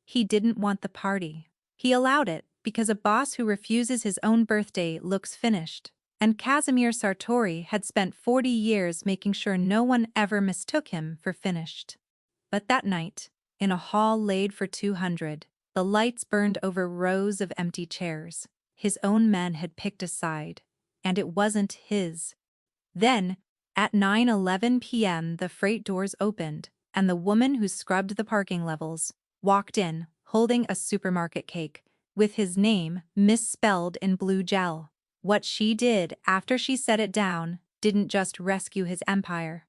He didn't want the party. He allowed it because a boss who refuses his own birthday looks finished. And Casimir Sartori had spent 40 years making sure no one ever mistook him for finished. But that night, in a hall laid for 200, the lights burned over rows of empty chairs. His own men had picked a side, and it wasn't his. Then, at 9:11 p.m., the freight doors opened, and the woman who scrubbed the parking levels walked in, holding a supermarket cake, with his name misspelled in blue gel. What she did after she set it down didn't just rescue his empire.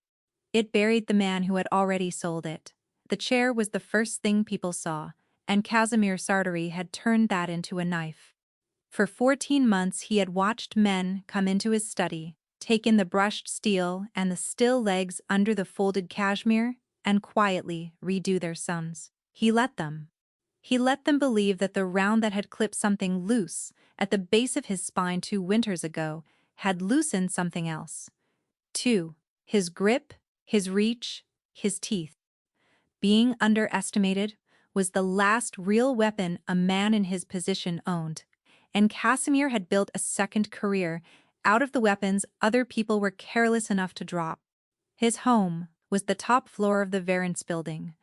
It buried the man who had already sold it. The chair was the first thing people saw, and Casimir Sartori had turned that into a knife. For 14 months he had watched men come into his study, take in the brushed steel and the still legs under the folded cashmere, and quietly redo their sums. He let them. He let them believe that the round that had clipped something loose at the base of his spine 2 winters ago had loosened something else. 2. His grip, his reach, his teeth. Being underestimated was the last real weapon a man in his position owned, and Casimir had built a second career out of the weapons other people were careless enough to drop. His home was the top floor of the Verance building.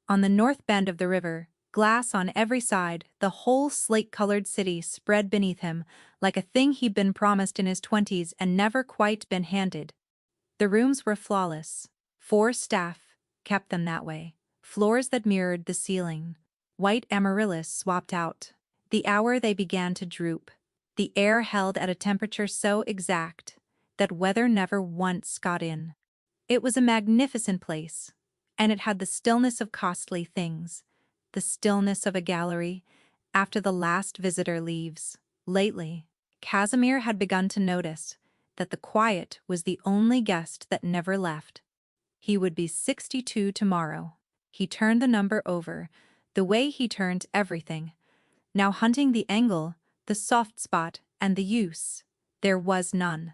On the north bend of the river, glass on every side, the whole slate-colored city spread beneath him like a thing he'd been promised in his 20s and never quite been handed. The rooms were flawless. 4 staff kept them that way. Floors that mirrored the ceiling. White amaryllis swapped out. The hour they began to droop. The air held at a temperature so exact that weather never once got in. It was a magnificent place, and it had the stillness of costly things, the stillness of a gallery after the last visitor leaves. Lately, Casimir had begun to notice that the quiet was the only guest that never left. He would be 62 tomorrow. He turned the number over, the way he turned everything. Now hunting the angle, the soft spot, and the use, there was none.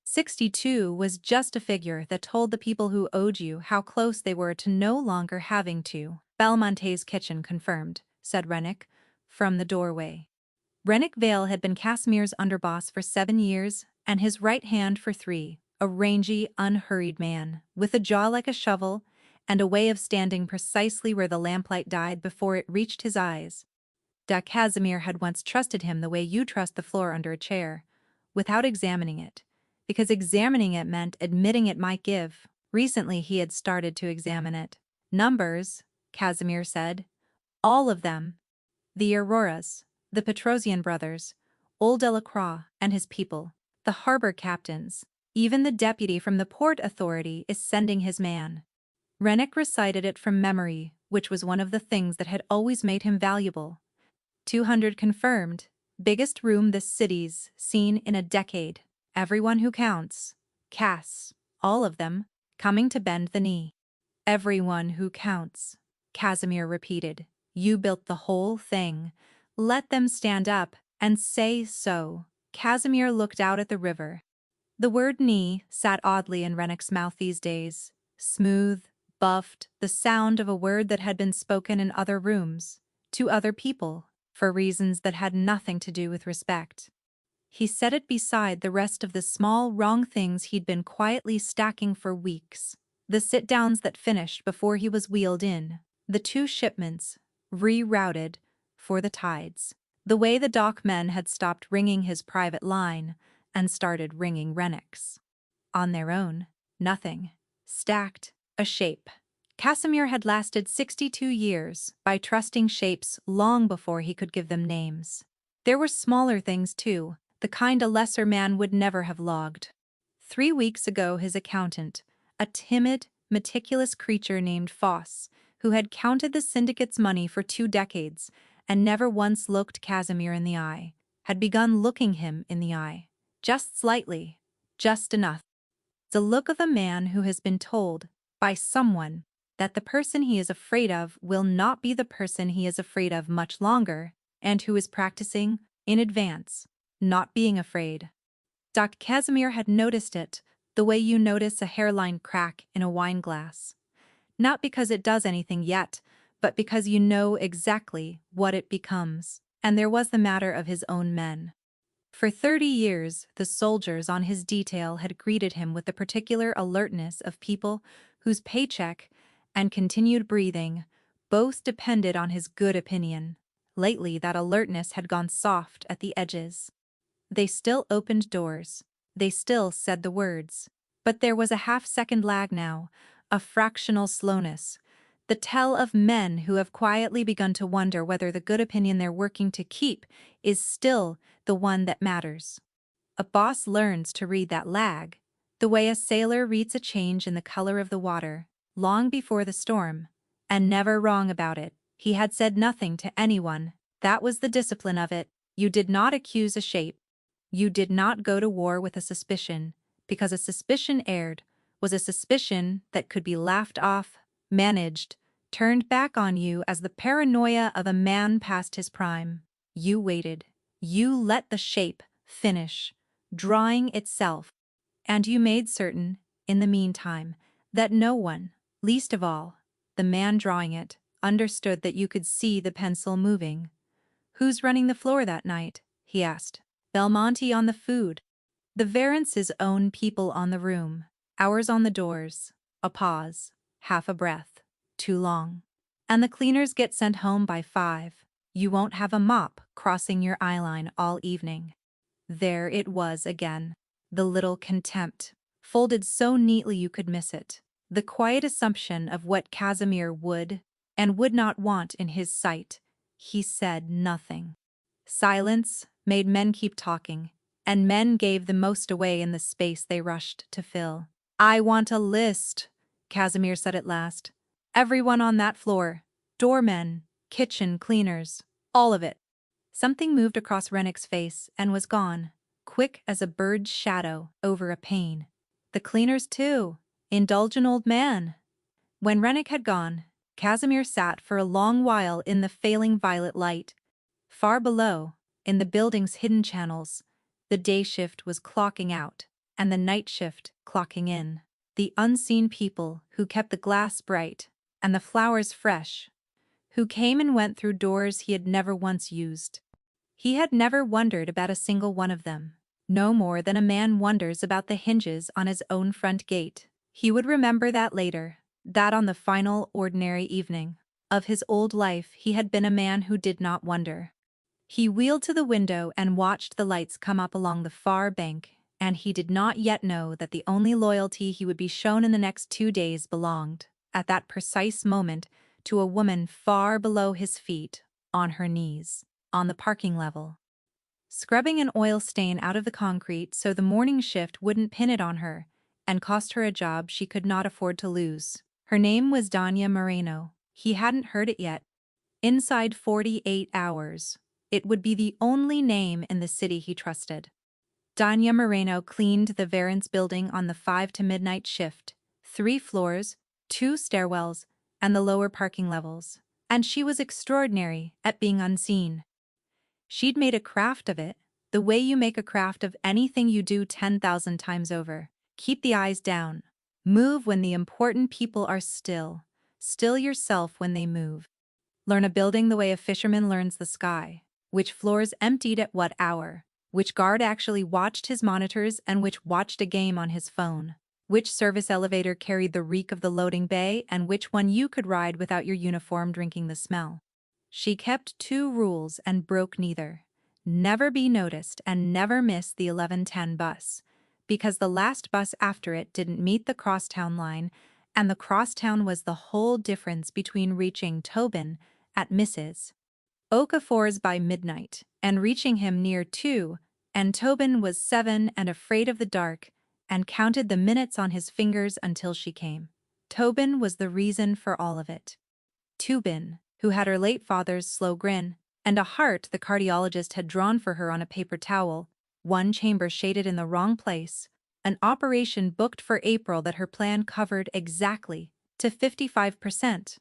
62 was just a figure that told the people who owed you how close they were to no longer having to. Belmonte's kitchen confirmed, said Rennick, from the doorway. Rennick Vale had been Casimir's underboss for 7 years, and his right hand for 3, a rangy, unhurried man, with a jaw like a shovel, and a way of standing precisely where the lamplight died before it reached his eyes. Casimir had once trusted him the way you trust the floor under a chair, without examining it, because examining it meant admitting it might give. Recently he had started to examine it. Numbers, Casimir said. All of them. The Auroras, the Petrosian brothers, old Delacroix and his people, the harbor captains, even the deputy from the port authority is sending his man. Rennick recited it from memory, which was one of the things that had always made him valuable. 200 confirmed, biggest room this city's seen in a decade. Everyone who counts, Cass, all of them, coming to bend the knee. Everyone who counts, Casimir repeated. You built the whole thing. Let them stand up and say so. Casimir looked out at the river. The word knee sat oddly in Rennick's mouth these days. Smooth, buffed, the sound of a word that had been spoken in other rooms, to other people, for reasons that had nothing to do with respect. He set it beside the rest of the small wrong things he'd been quietly stacking for weeks. The sit-downs that finished before he was wheeled in. The 2 shipments, rerouted, for the tides. The way the dock men had stopped ringing his private line and started ringing Rennick's. On their own, nothing. Stacked, a shape. Casimir had lasted 62 years by trusting shapes long before he could give them names. There were smaller things too, the kind a lesser man would never have logged. 3 weeks ago his accountant, a timid, meticulous creature named Foss, who had counted the syndicate's money for 2 decades and never once looked Casimir in the eye, had begun looking him in the eye. Just slightly, just enough. The look of a man who has been told, by someone, that the person he is afraid of will not be the person he is afraid of much longer, and who is practicing, in advance, not being afraid. Dr. Casimir had noticed it, the way you notice a hairline crack in a wine glass. Not because it does anything yet, but because you know exactly what it becomes. And there was the matter of his own men. For 30 years, the soldiers on his detail had greeted him with the particular alertness of people whose paycheck and continued breathing both depended on his good opinion. Lately, that alertness had gone soft at the edges. They still opened doors. They still said the words. But there was a half-second lag now, a fractional slowness, the tell of men who have quietly begun to wonder whether the good opinion they're working to keep is still the one that matters. A boss learns to read that lag, the way a sailor reads a change in the color of the water, long before the storm, and never wrong about it. He had said nothing to anyone. That was the discipline of it. You did not accuse a shape. You did not go to war with a suspicion, because a suspicion aired was a suspicion that could be laughed off, managed, turned back on you as the paranoia of a man past his prime. You waited. You let the shape finish, drawing itself, and you made certain, in the meantime, that no one, least of all, the man drawing it, understood that you could see the pencil moving. "Who's running the floor that night?" he asked. "Belmonte on the food. The Varence's own people on the room. Ours on the doors." A pause. Half a breath. Too long. "And the cleaners get sent home by 5. You won't have a mop crossing your eyeline all evening." There it was again. The little contempt, folded so neatly you could miss it. The quiet assumption of what Casimir would and would not want in his sight. He said nothing. Silence made men keep talking, and men gave the most away in the space they rushed to fill. "I want a list," Casimir said at last. "Everyone on that floor. Doormen, kitchen cleaners, all of it." Something moved across Rennick's face and was gone, quick as a bird's shadow over a pane. "The cleaners too. Indulgent old man." When Rennick had gone, Casimir sat for a long while in the failing violet light. Far below, in the building's hidden channels, the day shift was clocking out, and the night shift clocking in. The unseen people who kept the glass bright and the flowers fresh, who came and went through doors he had never once used. He had never wondered about a single one of them, no more than a man wonders about the hinges on his own front gate. He would remember that later, that on the final ordinary evening of his old life he had been a man who did not wonder. He wheeled to the window and watched the lights come up along the far bank, and he did not yet know that the only loyalty he would be shown in the next 2 days belonged, at that precise moment, to a woman far below his feet, on her knees, on the parking level, scrubbing an oil stain out of the concrete so the morning shift wouldn't pin it on her and cost her a job she could not afford to lose. Her name was Danya Moreno. He hadn't heard it yet. Inside 48 hours, it would be the only name in the city he trusted. Danya Moreno cleaned the Varens building on the 5 to midnight shift, 3 floors, 2 stairwells, and the lower parking levels. And she was extraordinary at being unseen. She'd made a craft of it, the way you make a craft of anything you do 10,000 times over. Keep the eyes down. Move when the important people are still. Still yourself when they move. Learn a building the way a fisherman learns the sky. Which floors emptied at what hour. Which guard actually watched his monitors and which watched a game on his phone. Which service elevator carried the reek of the loading bay and which one you could ride without your uniform drinking the smell. She kept 2 rules and broke neither. Never be noticed and never miss the 11:10 bus, because the last bus after it didn't meet the crosstown line, and the crosstown was the whole difference between reaching Tobin at Mrs. Okafor's by midnight and reaching him near 2, and Tobin was 7 and afraid of the dark and counted the minutes on his fingers until she came. Tobin was the reason for all of it. Tobin, who had her late father's slow grin, and a heart the cardiologist had drawn for her on a paper towel, one chamber shaded in the wrong place, an operation booked for April that her plan covered exactly, to 55%.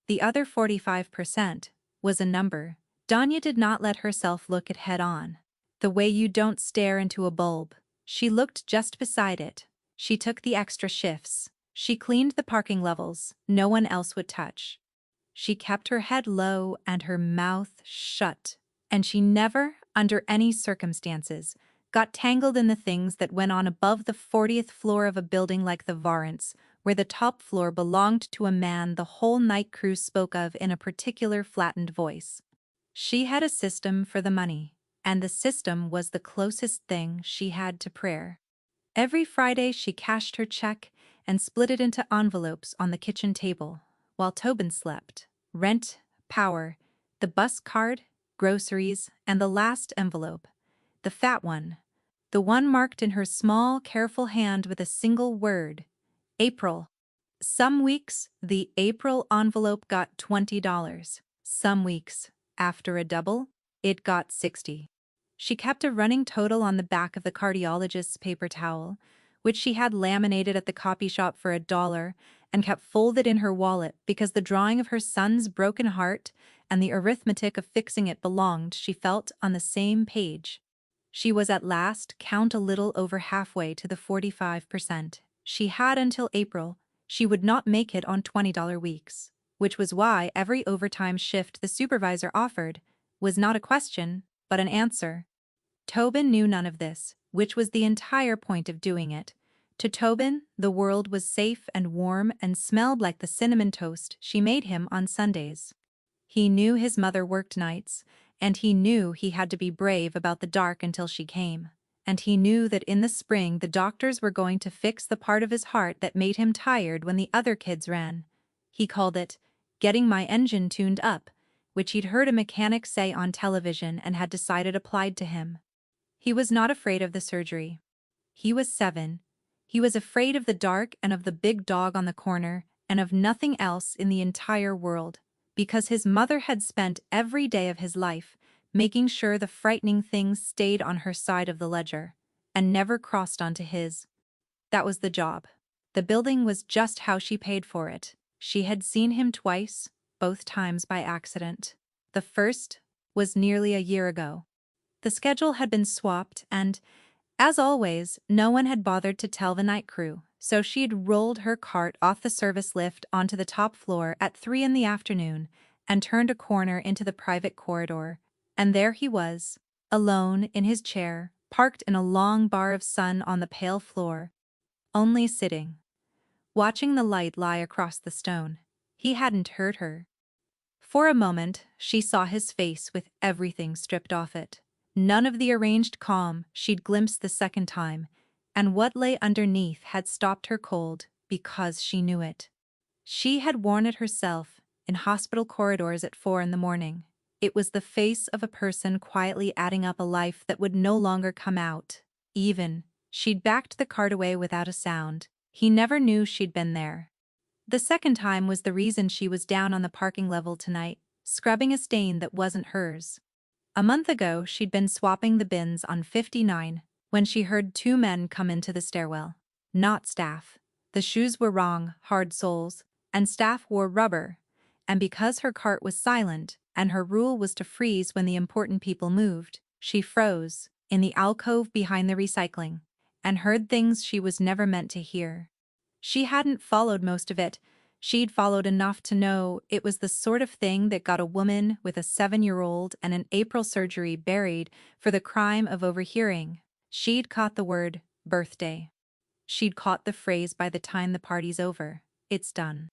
The other 45% was a number. Danya did not let herself look it head-on. The way you don't stare into a bulb. She looked just beside it. She took the extra shifts. She cleaned the parking levels no one else would touch. She kept her head low and her mouth shut, and she never, under any circumstances, got tangled in the things that went on above the 40th floor of a building like the Varants, where the top floor belonged to a man the whole night crew spoke of in a particular flattened voice. She had a system for the money, and the system was the closest thing she had to prayer. Every Friday she cashed her check and split it into envelopes on the kitchen table, while Tobin slept. Rent, power, the bus card, groceries, and the last envelope, the fat one, the one marked in her small, careful hand with a single word, April. Some weeks, the April envelope got $20. Some weeks, after a double, it got 60. She kept a running total on the back of the cardiologist's paper towel, which she had laminated at the copy shop for $1, and kept folded in her wallet because the drawing of her son's broken heart and the arithmetic of fixing it belonged, she felt, on the same page. She was at last count a little over halfway to the 45%. She had until April. She would not make it on $20 weeks, which was why every overtime shift the supervisor offered was not a question, but an answer. Tobin knew none of this, which was the entire point of doing it. To Tobin, the world was safe and warm and smelled like the cinnamon toast she made him on Sundays. He knew his mother worked nights, and he knew he had to be brave about the dark until she came. And he knew that in the spring the doctors were going to fix the part of his heart that made him tired when the other kids ran. He called it, "getting my engine tuned up," which he'd heard a mechanic say on television and had decided applied to him. He was not afraid of the surgery. He was 7. He was afraid of the dark and of the big dog on the corner and of nothing else in the entire world, because his mother had spent every day of his life making sure the frightening things stayed on her side of the ledger and never crossed onto his. That was the job. The building was just how she paid for it. She had seen him twice, both times by accident. The first was nearly a year ago. The schedule had been swapped and, as always, no one had bothered to tell the night crew, so she'd rolled her cart off the service lift onto the top floor at 3 in the afternoon and turned a corner into the private corridor. And there he was, alone in his chair, parked in a long bar of sun on the pale floor, only sitting, watching the light lie across the stone. He hadn't heard her. For a moment, she saw his face with everything stripped off it. None of the arranged calm she'd glimpsed the second time, and what lay underneath had stopped her cold because she knew it. She had worn it herself in hospital corridors at 4 in the morning. It was the face of a person quietly adding up a life that would no longer come out. Even, she'd backed the cart away without a sound. He never knew she'd been there. The second time was the reason she was down on the parking level tonight, scrubbing a stain that wasn't hers. A month ago, she'd been swapping the bins on 59 when she heard 2 men come into the stairwell. Not staff. The shoes were wrong, hard soles, and staff wore rubber. And because her cart was silent, and her rule was to freeze when the important people moved, she froze in the alcove behind the recycling and heard things she was never meant to hear. She hadn't followed most of it. She'd followed enough to know it was the sort of thing that got a woman with a 7-year-old and an April surgery buried for the crime of overhearing. She'd caught the word birthday. She'd caught the phrase by the time the party's over, it's done.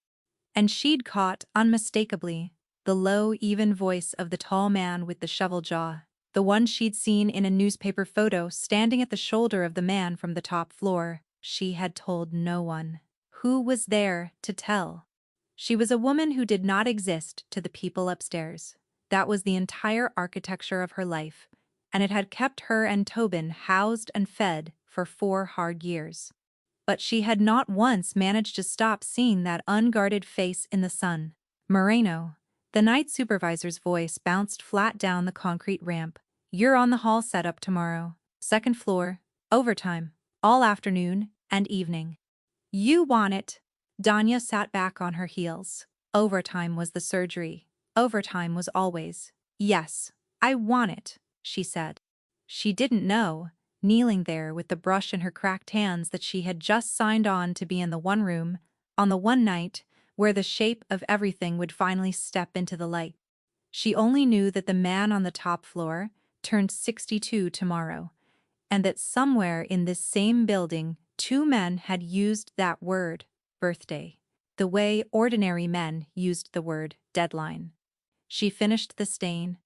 And she'd caught, unmistakably, the low, even voice of the tall man with the shovel jaw, the one she'd seen in a newspaper photo standing at the shoulder of the man from the top floor. She had told no one. Who was there to tell? She was a woman who did not exist to the people upstairs. That was the entire architecture of her life, and it had kept her and Tobin housed and fed for 4 hard years. But she had not once managed to stop seeing that unguarded face in the sun. Moreno, the night supervisor's voice bounced flat down the concrete ramp. "You're on the hall setup tomorrow. 2nd floor, overtime, all afternoon and evening." "You want it." Danya sat back on her heels. Overtime was the surgery. Overtime was always. "Yes, I want it," she said. She didn't know, kneeling there with the brush in her cracked hands, that she had just signed on to be in the one room, on the one night, where the shape of everything would finally step into the light. She only knew that the man on the top floor turned 62 tomorrow, and that somewhere in this same building, two men had used that word, birthday, the way ordinary men used the word deadline. She finished the stain.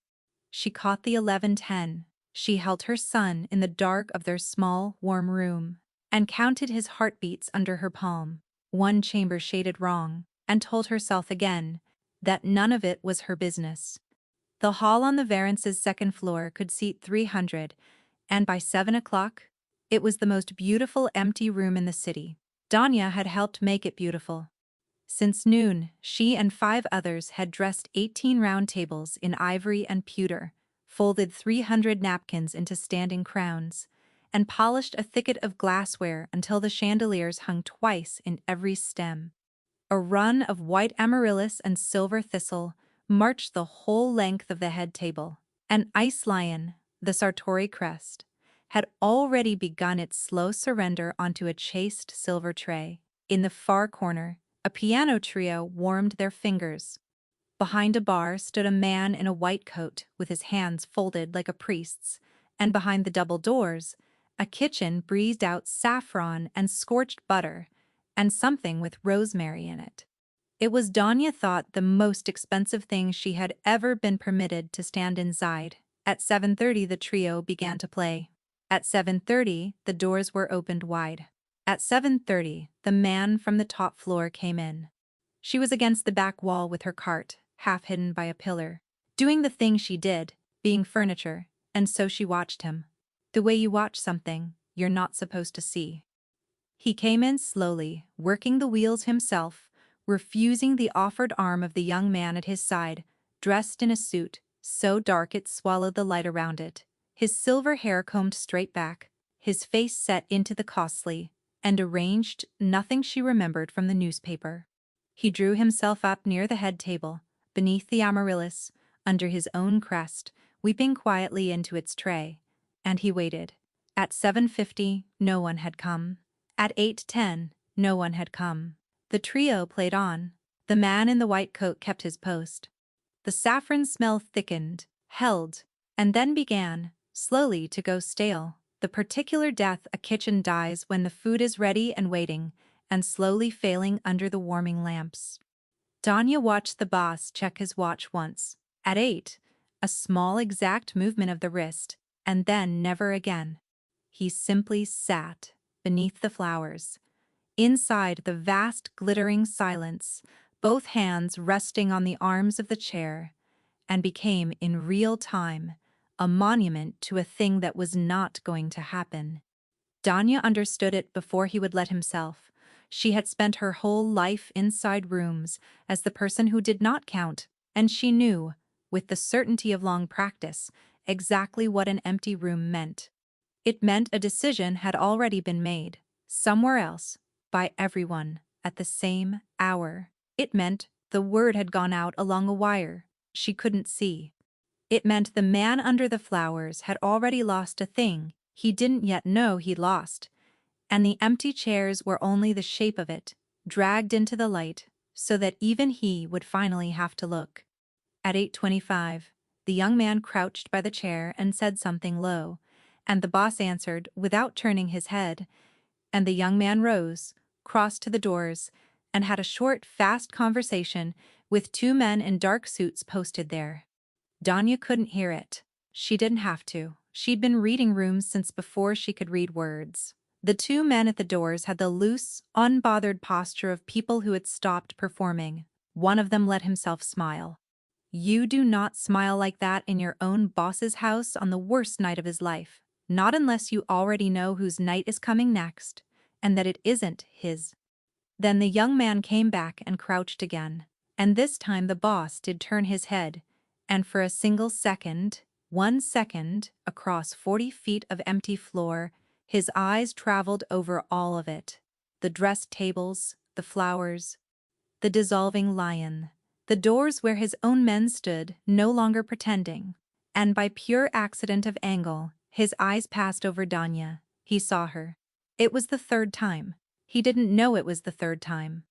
She caught the 11:10. She held her son in the dark of their small, warm room, and counted his heartbeats under her palm, one chamber shaded wrong, and told herself again that none of it was her business. The hall on the Varence's second floor could seat 300, and by 7 o'clock, it was the most beautiful empty room in the city. Danya had helped make it beautiful. Since noon, she and 5 others had dressed 18 round tables in ivory and pewter, folded 300 napkins into standing crowns, and polished a thicket of glassware until the chandeliers hung twice in every stem. A run of white amaryllis and silver thistle marched the whole length of the head table. An ice lion, the Sartori crest, had already begun its slow surrender onto a chased silver tray. In the far corner, a piano trio warmed their fingers. Behind a bar stood a man in a white coat with his hands folded like a priest's, and behind the double doors, a kitchen breathed out saffron and scorched butter, and something with rosemary in it. It was, Danya thought, the most expensive thing she had ever been permitted to stand inside. At 7:30 the trio began to play. At 7:30 the doors were opened wide. At 7:30 the man from the top floor came in. She was against the back wall with her cart, half hidden by a pillar, doing the thing she did, being furniture, and so she watched him. The way you watch something you're not supposed to see. He came in slowly, working the wheels himself, refusing the offered arm of the young man at his side, dressed in a suit so dark it swallowed the light around it, his silver hair combed straight back, his face set into the costly and arranged nothing she remembered from the newspaper. He drew himself up near the head table, beneath the amaryllis, under his own crest, weeping quietly into its tray, and he waited. At 7:50 no one had come. At 8:10 no one had come. The trio played on. The man in the white coat kept his post. The saffron smell thickened, held, and then began, slowly, to go stale, the particular death a kitchen dies when the food is ready and waiting, and slowly failing under the warming lamps. Danya watched the boss check his watch once. At 8, a small exact movement of the wrist, and then never again. He simply sat beneath the flowers, inside the vast glittering silence, both hands resting on the arms of the chair, and became in real time a monument to a thing that was not going to happen. Danya understood it before he would let himself. She had spent her whole life inside rooms as the person who did not count, and she knew, with the certainty of long practice, exactly what an empty room meant. It meant a decision had already been made, somewhere else, by everyone, at the same hour. It meant the word had gone out along a wire she couldn't see. It meant the man under the flowers had already lost a thing he didn't yet know he'd lost, and the empty chairs were only the shape of it, dragged into the light, so that even he would finally have to look. At 8:25, the young man crouched by the chair and said something low, and the boss answered without turning his head, and the young man rose, crossed to the doors, and had a short, fast conversation with 2 men in dark suits posted there. Danya couldn't hear it. She didn't have to. She'd been reading rooms since before she could read words. The 2 men at the doors had the loose, unbothered posture of people who had stopped performing. One of them let himself smile. You do not smile like that in your own boss's house on the worst night of his life. Not unless you already know whose night is coming next, and that it isn't his. Then the young man came back and crouched again, and this time the boss did turn his head, and for a single second, 1 second, across 40 feet of empty floor, his eyes traveled over all of it. The dressed tables, the flowers, the dissolving lion, the doors where his own men stood, no longer pretending, and by pure accident of angle, his eyes passed over Danya. He saw her. It was the 3rd time. He didn't know it was the 3rd time.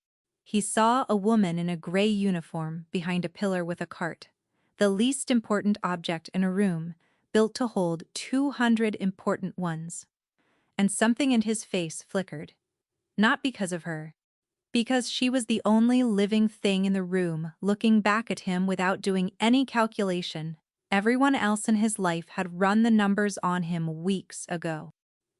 He saw a woman in a gray uniform behind a pillar with a cart, the least important object in a room, built to hold 200 important ones. And something in his face flickered. Not because of her. Because she was the only living thing in the room, looking back at him without doing any calculation. Everyone else in his life had run the numbers on him weeks ago.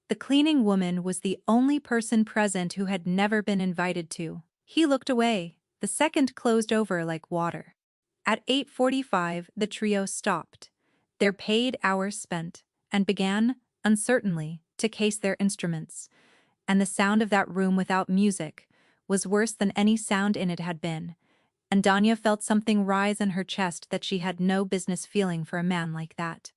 The cleaning woman was the only person present who had never been invited to. He looked away. The second closed over like water. At 8:45, the trio stopped, their paid hours spent, and began, uncertainly, to case their instruments. And the sound of that room without music was worse than any sound in it had been, and Danya felt something rise in her chest that she had no business feeling for a man like that.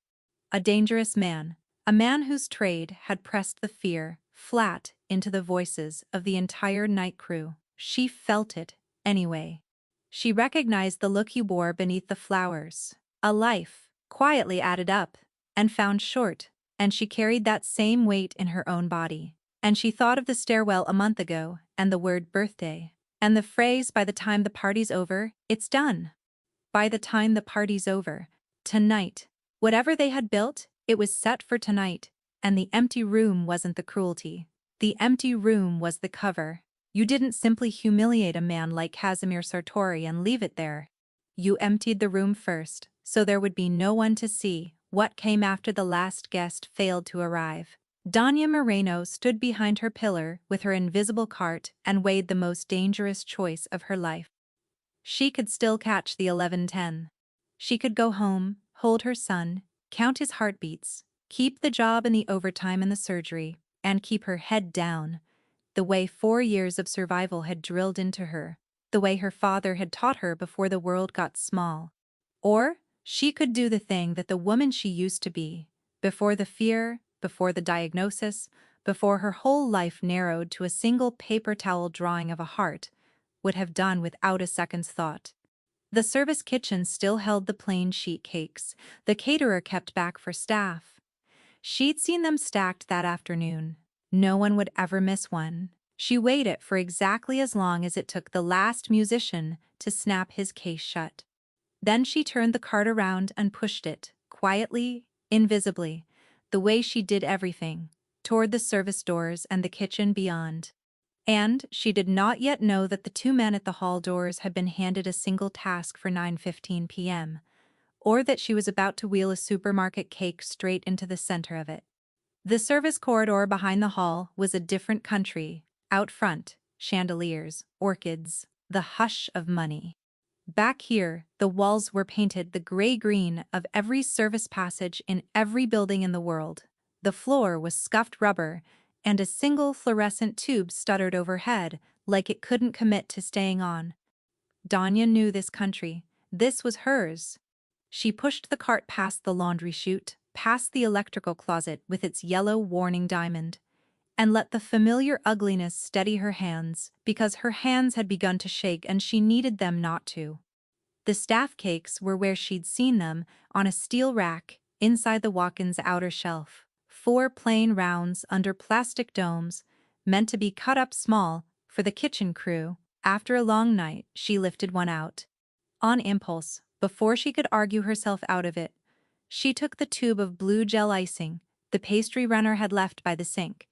A dangerous man, a man whose trade had pressed the fear flat into the voices of the entire night crew. She felt it, anyway. She recognized the look he wore beneath the flowers. A life, quietly added up, and found short, and she carried that same weight in her own body. And she thought of the stairwell a month ago, and the word birthday, and the phrase, by the time the party's over, it's done. By the time the party's over, tonight. Whatever they had built, it was set for tonight, and the empty room wasn't the cruelty. The empty room was the cover. You didn't simply humiliate a man like Casimir Sartori and leave it there. You emptied the room first, so there would be no one to see what came after the last guest failed to arrive. Danya Moreno stood behind her pillar with her invisible cart and weighed the most dangerous choice of her life. She could still catch the 11:10. She could go home, hold her son, count his heartbeats, keep the job and the overtime and the surgery, and keep her head down, the way 4 years of survival had drilled into her, the way her father had taught her before the world got small. Or she could do the thing that the woman she used to be, before the fear, before the diagnosis, before her whole life narrowed to a single paper towel drawing of a heart, would have done without a second's thought. The service kitchen still held the plain sheet cakes the caterer kept back for staff. She'd seen them stacked that afternoon. No one would ever miss one. She waited for exactly as long as it took the last musician to snap his case shut. Then she turned the cart around and pushed it, quietly, invisibly, the way she did everything, toward the service doors and the kitchen beyond. And she did not yet know that the two men at the hall doors had been handed a single task for 9:15 p.m., or that she was about to wheel a supermarket cake straight into the center of it. The service corridor behind the hall was a different country. Out front, chandeliers, orchids, the hush of money. Back here, the walls were painted the gray-green of every service passage in every building in the world. The floor was scuffed rubber, and a single fluorescent tube stuttered overhead like it couldn't commit to staying on. Danya knew this country. This was hers. She pushed the cart past the laundry chute, past the electrical closet with its yellow warning diamond, and let the familiar ugliness steady her hands, because her hands had begun to shake and she needed them not to. The staff cakes were where she'd seen them, on a steel rack, inside the walk-in's outer shelf. 4 plain rounds under plastic domes, meant to be cut up small for the kitchen crew. After a long night, she lifted one out. On impulse, before she could argue herself out of it, she took the tube of blue gel icing the pastry runner had left by the sink,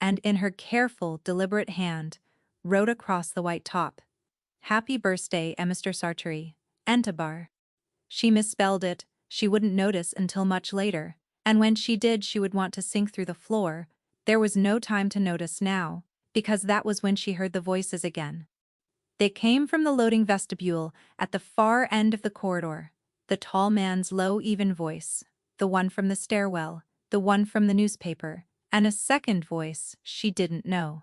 and in her careful, deliberate hand, wrote across the white top, "Happy birthday, Mr. Sartori, Entabar." She misspelled it. She wouldn't notice until much later, and when she did she would want to sink through the floor. There was no time to notice now, because that was when she heard the voices again. They came from the loading vestibule at the far end of the corridor, the tall man's low, even voice, the one from the stairwell, the one from the newspaper, and a second voice she didn't know.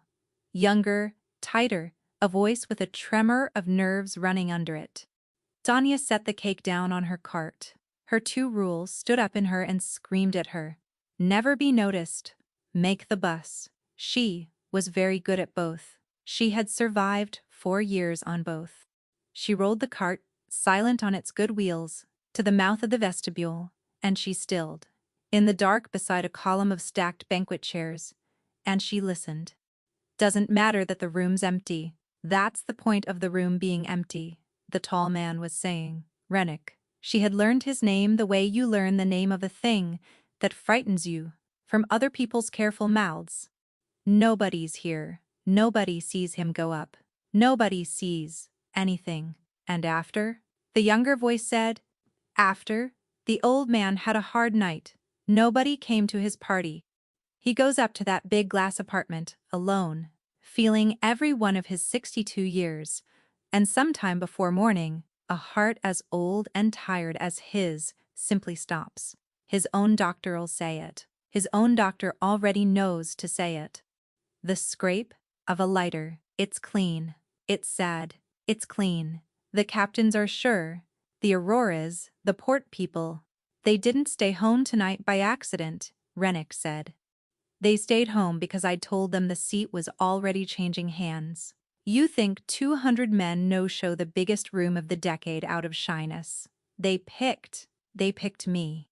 Younger, tighter, a voice with a tremor of nerves running under it. Danya set the cake down on her cart. Her 2 rules stood up in her and screamed at her. Never be noticed. Make the bus. She was very good at both. She had survived 4 years on both. She rolled the cart, silent on its good wheels, to the mouth of the vestibule, and she stilled, in the dark beside a column of stacked banquet chairs, and she listened. Doesn't matter that the room's empty. That's the point of the room being empty, the tall man was saying. Rennick. She had learned his name the way you learn the name of a thing that frightens you, from other people's careful mouths. Nobody's here. Nobody sees him go up. Nobody sees anything. And after? The younger voice said. After? The old man had a hard night. Nobody came to his party. He goes up to that big glass apartment, alone, feeling every one of his 62 years, and sometime before morning, a heart as old and tired as his simply stops. His own doctor'll say it. His own doctor already knows to say it. The scrape of a lighter. It's clean. It's sad. It's clean. The captains are sure. The Auroras, the port people. They didn't stay home tonight by accident, Rennick said. They stayed home because I'd told them the seat was already changing hands. You think 200 men no-show the biggest room of the decade out of shyness. They picked me.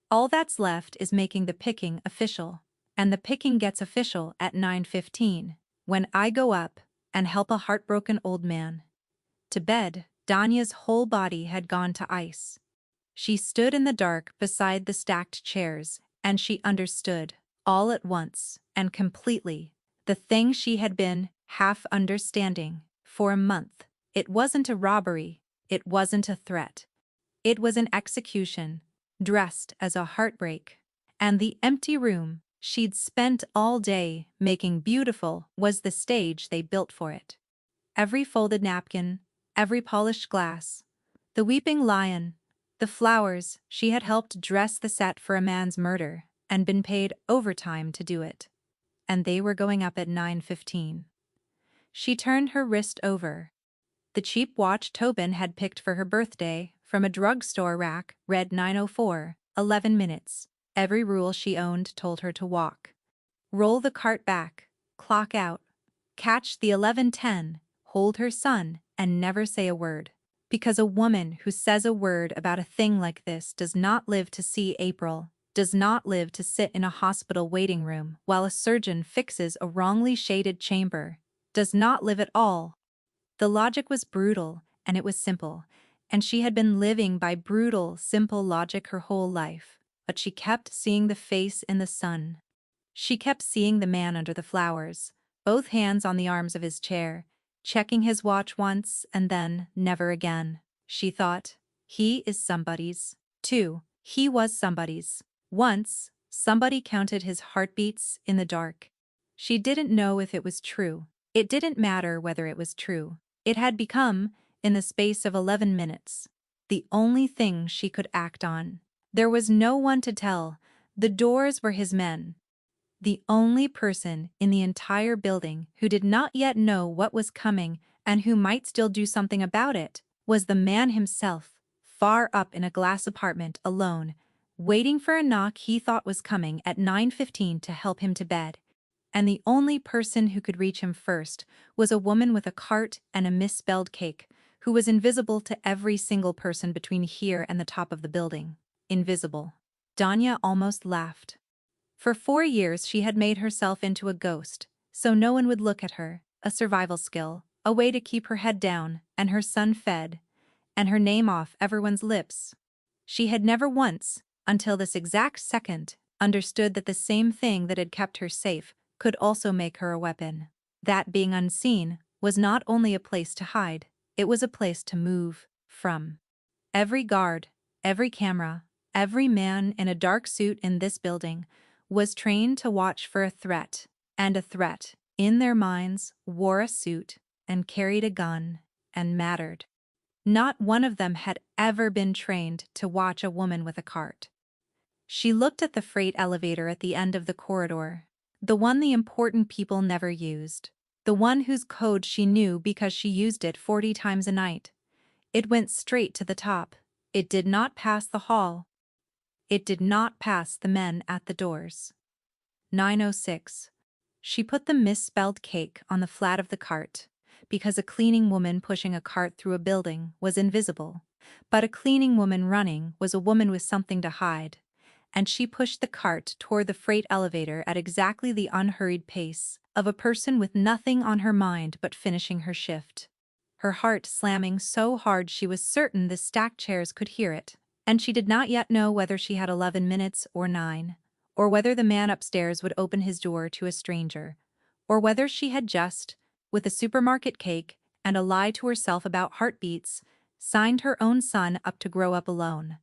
All that's left is making the picking official. And the picking gets official at 9:15, when I go up and help a heartbroken old man to bed. Danya's whole body had gone to ice. She stood in the dark beside the stacked chairs, and she understood, all at once and completely, the thing she had been half understanding for a month. It wasn't a robbery, it wasn't a threat. It was an execution, dressed as a heartbreak. And the empty room she'd spent all day making beautiful was the stage they built for it. Every folded napkin, every polished glass, the weeping lion, the flowers. She had helped dress the set for a man's murder and been paid overtime to do it. And they were going up at 9:15. She turned her wrist over. The cheap watch Tobin had picked for her birthday from a drugstore rack read 9:04, 11 minutes. Every rule she owned told her to walk. Roll the cart back, clock out, catch the 11:10, hold her son, and never say a word. Because a woman who says a word about a thing like this does not live to see April, does not live to sit in a hospital waiting room while a surgeon fixes a wrongly shaded chamber, does not live at all. The logic was brutal, and it was simple, and she had been living by brutal, simple logic her whole life. But she kept seeing the face in the sun. She kept seeing the man under the flowers, both hands on the arms of his chair, checking his watch once and then never again. She thought, he is somebody's. Too, he was somebody's. Once, somebody counted his heartbeats in the dark. She didn't know if it was true. It didn't matter whether it was true. It had become, in the space of 11 minutes, the only thing she could act on. There was no one to tell. The doors were his men. The only person in the entire building who did not yet know what was coming and who might still do something about it was the man himself, far up in a glass apartment alone, waiting for a knock he thought was coming at 9:15 to help him to bed. And the only person who could reach him first was a woman with a cart and a misspelled cake, who was invisible to every single person between here and the top of the building. Invisible. Danya almost laughed. For 4 years she had made herself into a ghost, so no one would look at her, a survival skill, a way to keep her head down, and her son fed, and her name off everyone's lips. She had never once, until this exact second, understood that the same thing that had kept her safe could also make her a weapon. That being unseen was not only a place to hide, it was a place to move from. Every guard, every camera, every man in a dark suit in this building was trained to watch for a threat, and a threat, in their minds, wore a suit and carried a gun and mattered. Not one of them had ever been trained to watch a woman with a cart. She looked at the freight elevator at the end of the corridor, the one the important people never used, the one whose code she knew because she used it 40 times a night. It went straight to the top. It did not pass the hall. It did not pass the men at the doors. 9:06. She put the misspelled cake on the flat of the cart, because a cleaning woman pushing a cart through a building was invisible, but a cleaning woman running was a woman with something to hide, and she pushed the cart toward the freight elevator at exactly the unhurried pace of a person with nothing on her mind but finishing her shift. Her heart slamming so hard she was certain the stacked chairs could hear it, and she did not yet know whether she had 11 minutes or 9, or whether the man upstairs would open his door to a stranger, or whether she had just, with a supermarket cake and a lie to herself about heartbeats, signed her own son up to grow up alone.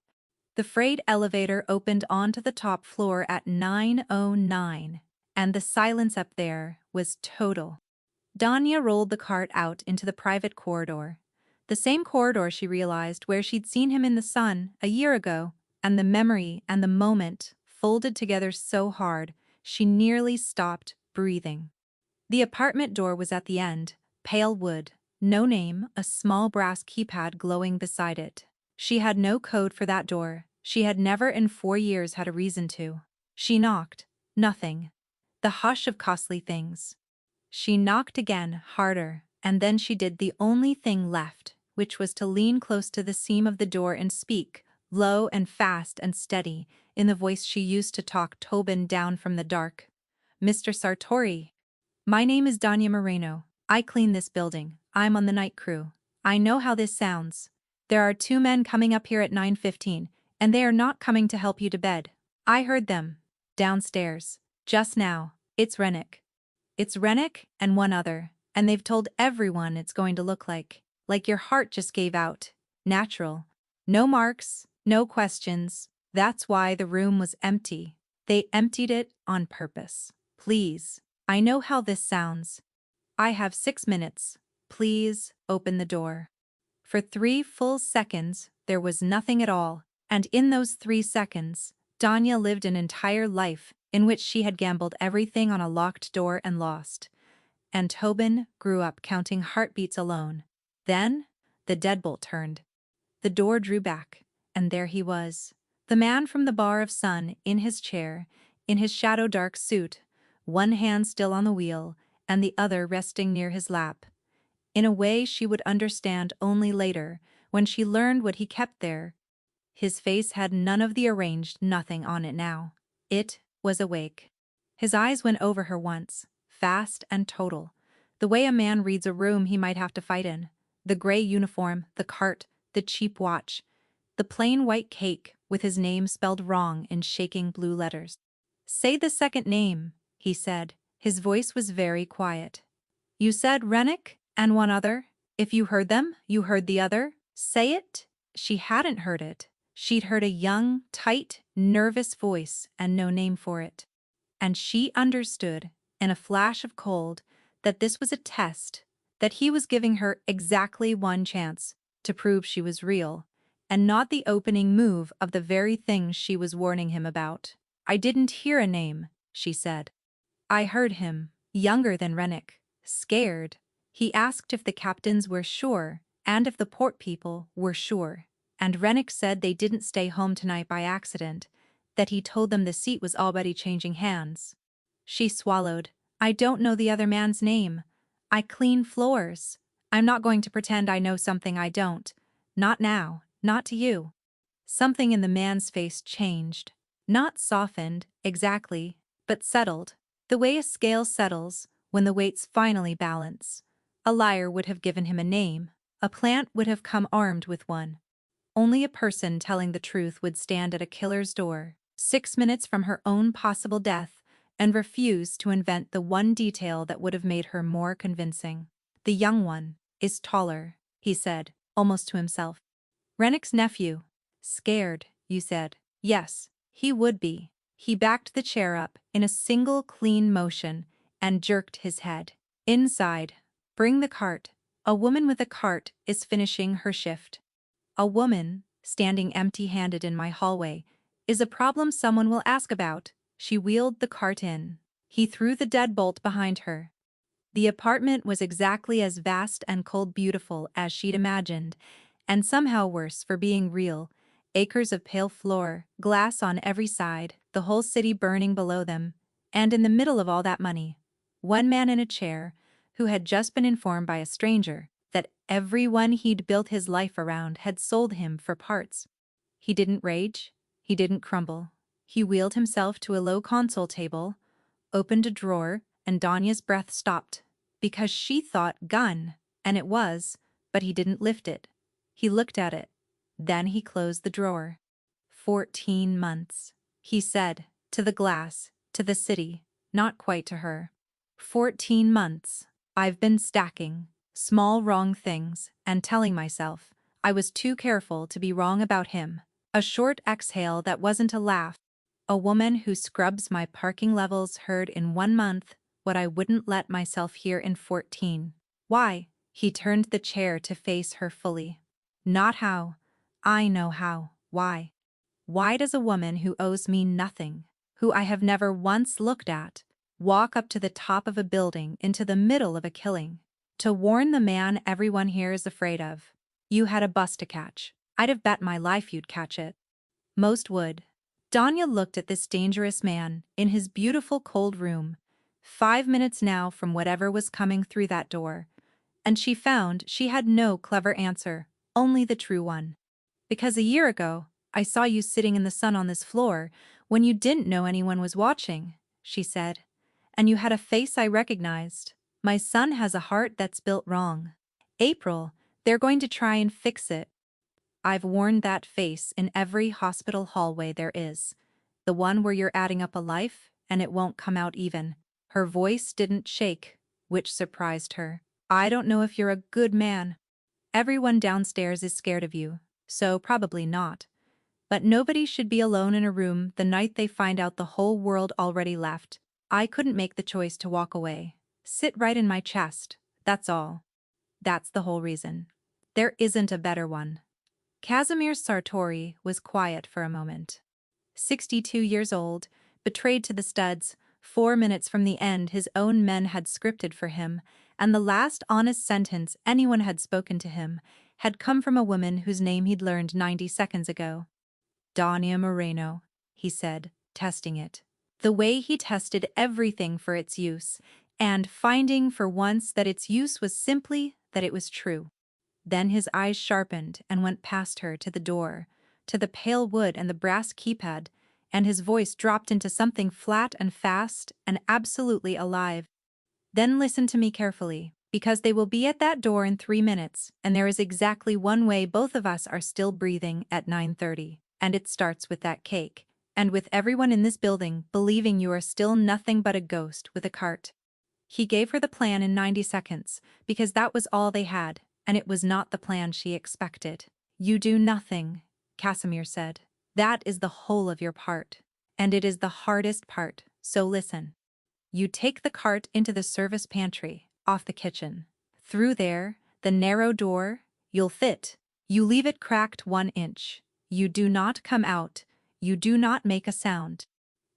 The freight elevator opened onto the top floor at 9:09, and the silence up there was total. Danya rolled the cart out into the private corridor. The same corridor, she realized, where she'd seen him in the sun a year ago, and the memory and the moment folded together so hard she nearly stopped breathing. The apartment door was at the end, pale wood, no name, a small brass keypad glowing beside it. She had no code for that door. She had never in 4 years had a reason to. She knocked. Nothing. The hush of costly things. She knocked again, harder, and then she did the only thing left, which was to lean close to the seam of the door and speak, low and fast and steady, in the voice she used to talk Tobin down from the dark. "Mr. Sartori. My name is Danya Moreno. I clean this building. I'm on the night crew. I know how this sounds. There are 2 men coming up here at 9:15, and they are not coming to help you to bed. I heard them. Downstairs. Just now. It's Rennick. It's Rennick and one other, and they've told everyone it's going to look like your heart just gave out. Natural. No marks, no questions. That's why the room was empty. They emptied it on purpose. Please. I know how this sounds. I have 6 minutes. Please open the door." For 3 full seconds, there was nothing at all, and in those 3 seconds, Danya lived an entire life in which she had gambled everything on a locked door and lost. And Tobin grew up counting heartbeats alone. Then, the deadbolt turned. The door drew back, and there he was. The man from the bar of sun, in his chair, in his shadow-dark suit, one hand still on the wheel, and the other resting near his lap. In a way she would understand only later, when she learned what he kept there. His face had none of the arranged nothing on it now. It was awake. His eyes went over her once, fast and total, the way a man reads a room he might have to fight in. The gray uniform, the cart, the cheap watch, the plain white cake with his name spelled wrong in shaking blue letters. "Say the second name," he said. His voice was very quiet. "You said Rennick and one other. If you heard them, you heard the other. Say it." She hadn't heard it. She'd heard a young, tight, nervous voice and no name for it. And she understood, in a flash of cold, that this was a test, that he was giving her exactly one chance to prove she was real, and not the opening move of the very thing she was warning him about. "I didn't hear a name," she said. "I heard him, younger than Rennick, scared. He asked if the captains were sure, and if the port people were sure. And Rennick said they didn't stay home tonight by accident, that he told them the seat was already changing hands." She swallowed. "I don't know the other man's name. I clean floors. I'm not going to pretend I know something I don't. Not now, not to you." Something in the man's face changed. Not softened, exactly, but settled. The way a scale settles when the weights finally balance. A liar would have given him a name. A plant would have come armed with one. Only a person telling the truth would stand at a killer's door, 6 minutes from her own possible death, and refuse to invent the one detail that would have made her more convincing. "The young one is taller," he said, almost to himself. "Rennick's nephew. Scared, you said." "Yes, he would be." He backed the chair up in a single clean motion and jerked his head. "Inside. Bring the cart. A woman with a cart is finishing her shift. A woman, standing empty-handed in my hallway, is a problem someone will ask about." She wheeled the cart in. He threw the deadbolt behind her. The apartment was exactly as vast and cold beautiful as she'd imagined, and somehow worse for being real. Acres of pale floor, glass on every side, the whole city burning below them, and in the middle of all that money, one man in a chair, who had just been informed by a stranger that everyone he'd built his life around had sold him for parts. He didn't rage. He didn't crumble. He wheeled himself to a low console table, opened a drawer, and Danya's breath stopped. Because she thought gun, and it was, but he didn't lift it. He looked at it. Then he closed the drawer. 14 months, he said, to the glass, to the city, not quite to her. 14 months. I've been stacking small wrong things and telling myself I was too careful to be wrong about him. A short exhale that wasn't a laugh. A woman who scrubs my parking levels heard in 1 month what I wouldn't let myself hear in 14. Why? He turned the chair to face her fully. Not how. I know how. Why? Why does a woman who owes me nothing, who I have never once looked at, walk up to the top of a building into the middle of a killing, to warn the man everyone here is afraid of? You had a bus to catch. I'd have bet my life you'd catch it. Most would. Danya looked at this dangerous man in his beautiful cold room, 5 minutes now from whatever was coming through that door, and she found she had no clever answer, only the true one. Because a year ago, I saw you sitting in the sun on this floor when you didn't know anyone was watching, she said. And you had a face I recognized. My son has a heart that's built wrong. April, they're going to try and fix it. I've worn that face in every hospital hallway there is. The one where you're adding up a life and it won't come out even. Her voice didn't shake, which surprised her. I don't know if you're a good man. Everyone downstairs is scared of you, so probably not. But nobody should be alone in a room the night they find out the whole world already left. I couldn't make the choice to walk away. Sit right in my chest, that's all. That's the whole reason. There isn't a better one. Casimir Sartori was quiet for a moment. 62 years old, betrayed to the studs, 4 minutes from the end his own men had scripted for him, and the last honest sentence anyone had spoken to him had come from a woman whose name he'd learned 90 seconds ago. Danya Moreno, he said, testing it. The way he tested everything for its use, and finding for once that its use was simply that it was true. Then his eyes sharpened and went past her to the door, to the pale wood and the brass keypad, and his voice dropped into something flat and fast and absolutely alive. Then listen to me carefully, because they will be at that door in 3 minutes, and there is exactly one way both of us are still breathing at 9:30, and it starts with that cake, and with everyone in this building believing you are still nothing but a ghost with a cart. He gave her the plan in 90 seconds, because that was all they had, and it was not the plan she expected. You do nothing, Casimir said. That is the whole of your part, and it is the hardest part, so listen. You take the cart into the service pantry, off the kitchen. Through there, the narrow door, you'll fit. You leave it cracked 1 inch. You do not come out. You do not make a sound.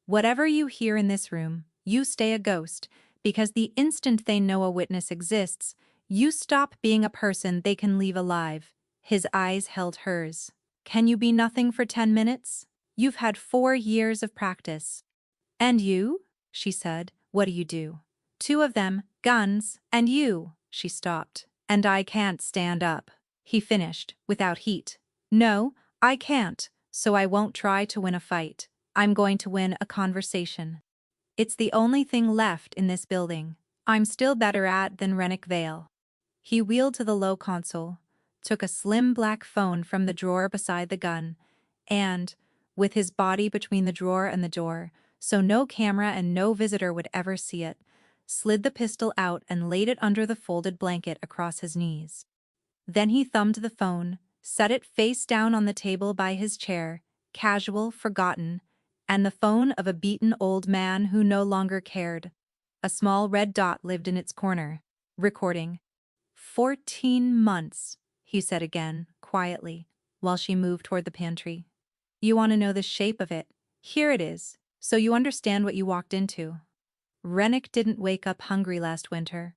Whatever you hear in this room, you stay a ghost, because the instant they know a witness exists, you stop being a person they can leave alive. His eyes held hers. Can you be nothing for 10 minutes? You've had 4 years of practice. And you? She said. What do you do? 2 of them, guns, and you. She stopped. And I can't stand up. He finished, without heat. No, I can't, so I won't try to win a fight. I'm going to win a conversation. It's the only thing left in this building. I'm still better at than Rennick Vale. He wheeled to the low console, took a slim black phone from the drawer beside the gun, and, with his body between the drawer and the door, so no camera and no visitor would ever see it, slid the pistol out and laid it under the folded blanket across his knees. Then he thumbed the phone, set it face down on the table by his chair, casual, forgotten, and the phone of a beaten old man who no longer cared. A small red dot lived in its corner, recording. 14 months, he said again, quietly, while she moved toward the pantry. You want to know the shape of it? Here it is, so you understand what you walked into. Rennick didn't wake up hungry last winter.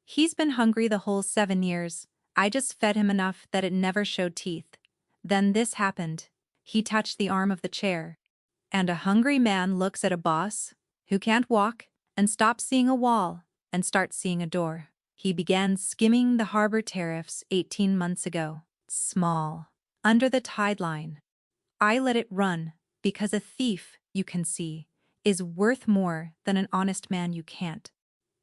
He's been hungry the whole 7 years. I just fed him enough that it never showed teeth. Then this happened. He touched the arm of the chair. And a hungry man looks at a boss, who can't walk, and stops seeing a wall, and starts seeing a door. He began skimming the harbor tariffs 18 months ago. Small. Under the tide line. I let it run, because a thief you can see, is worth more than an honest man you can't.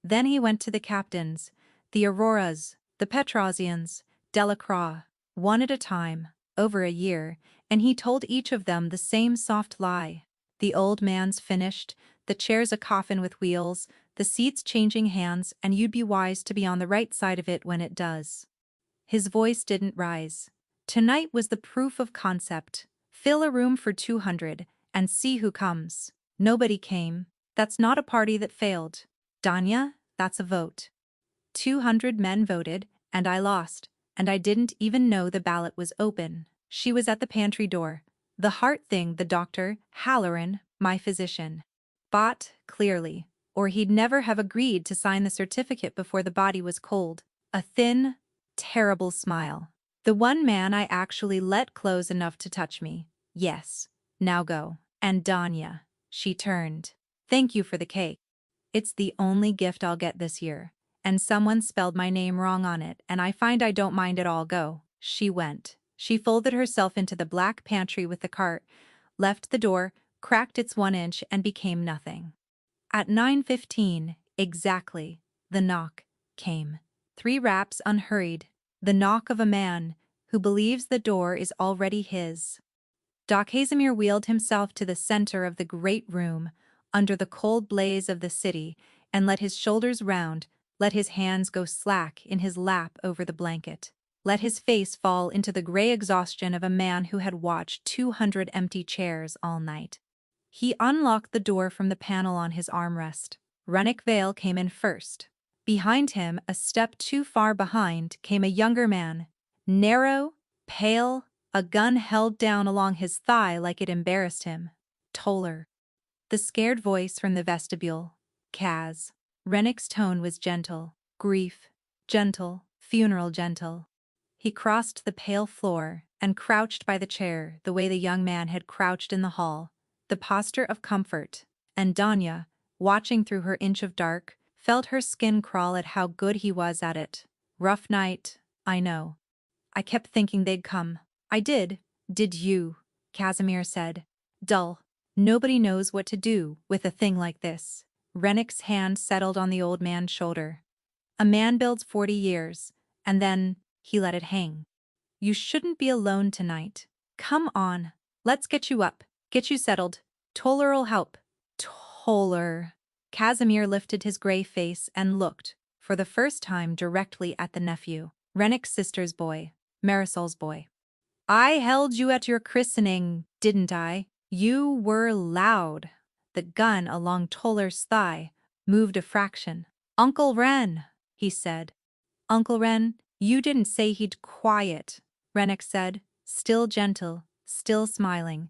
Then he went to the captains, the Auroras, the Petrosians, Delacroix, one at a time, over a year, and he told each of them the same soft lie. The old man's finished, the chair's a coffin with wheels, the seat's changing hands, and you'd be wise to be on the right side of it when it does. His voice didn't rise. Tonight was the proof of concept. Fill a room for 200, and see who comes. Nobody came. That's not a party that failed. Danya, that's a vote. 200 men voted, and I lost, and I didn't even know the ballot was open. She was at the pantry door. The heart thing the doctor, Halloran, my physician, bought, clearly, or he'd never have agreed to sign the certificate before the body was cold. A thin, terrible smile. The one man I actually let close enough to touch me. Yes. Now go. And Danya. She turned. Thank you for the cake. It's the only gift I'll get this year. And someone spelled my name wrong on it, and I find I don't mind at all. Go. She went. She folded herself into the black pantry with the cart, left the door, cracked its 1 inch, and became nothing. At 9:15, exactly, the knock came. 3 raps unhurried. The knock of a man who believes the door is already his. Doc Casimir wheeled himself to the center of the great room, under the cold blaze of the city, and let his shoulders round, let his hands go slack in his lap over the blanket, let his face fall into the gray exhaustion of a man who had watched 200 empty chairs all night. He unlocked the door from the panel on his armrest. Rennick Vale came in first. Behind him, a step too far behind, came a younger man, narrow, pale, a gun held down along his thigh like it embarrassed him. Toller. The scared voice from the vestibule. Kaz. Rennick's tone was gentle. Grief. Gentle. Funeral gentle. He crossed the pale floor and crouched by the chair the way the young man had crouched in the hall, the posture of comfort, and Danya, watching through her inch of dark, felt her skin crawl at how good he was at it. Rough night, I know. I kept thinking they'd come. I did. Did you? Casimir said. Dull. Nobody knows what to do with a thing like this. Rennick's hand settled on the old man's shoulder. A man builds 40 years, and then he let it hang. You shouldn't be alone tonight. Come on. Let's get you up. Get you settled. Toller'll help. Toller. Casimir lifted his gray face and looked, for the first time, directly at the nephew. Rennick's sister's boy. Marisol's boy. I held you at your christening, didn't I? You were loud. The gun along Toller's thigh moved a fraction. Uncle Ren, he said. Uncle Ren, you didn't say he'd quiet, Rennick said, still gentle, still smiling.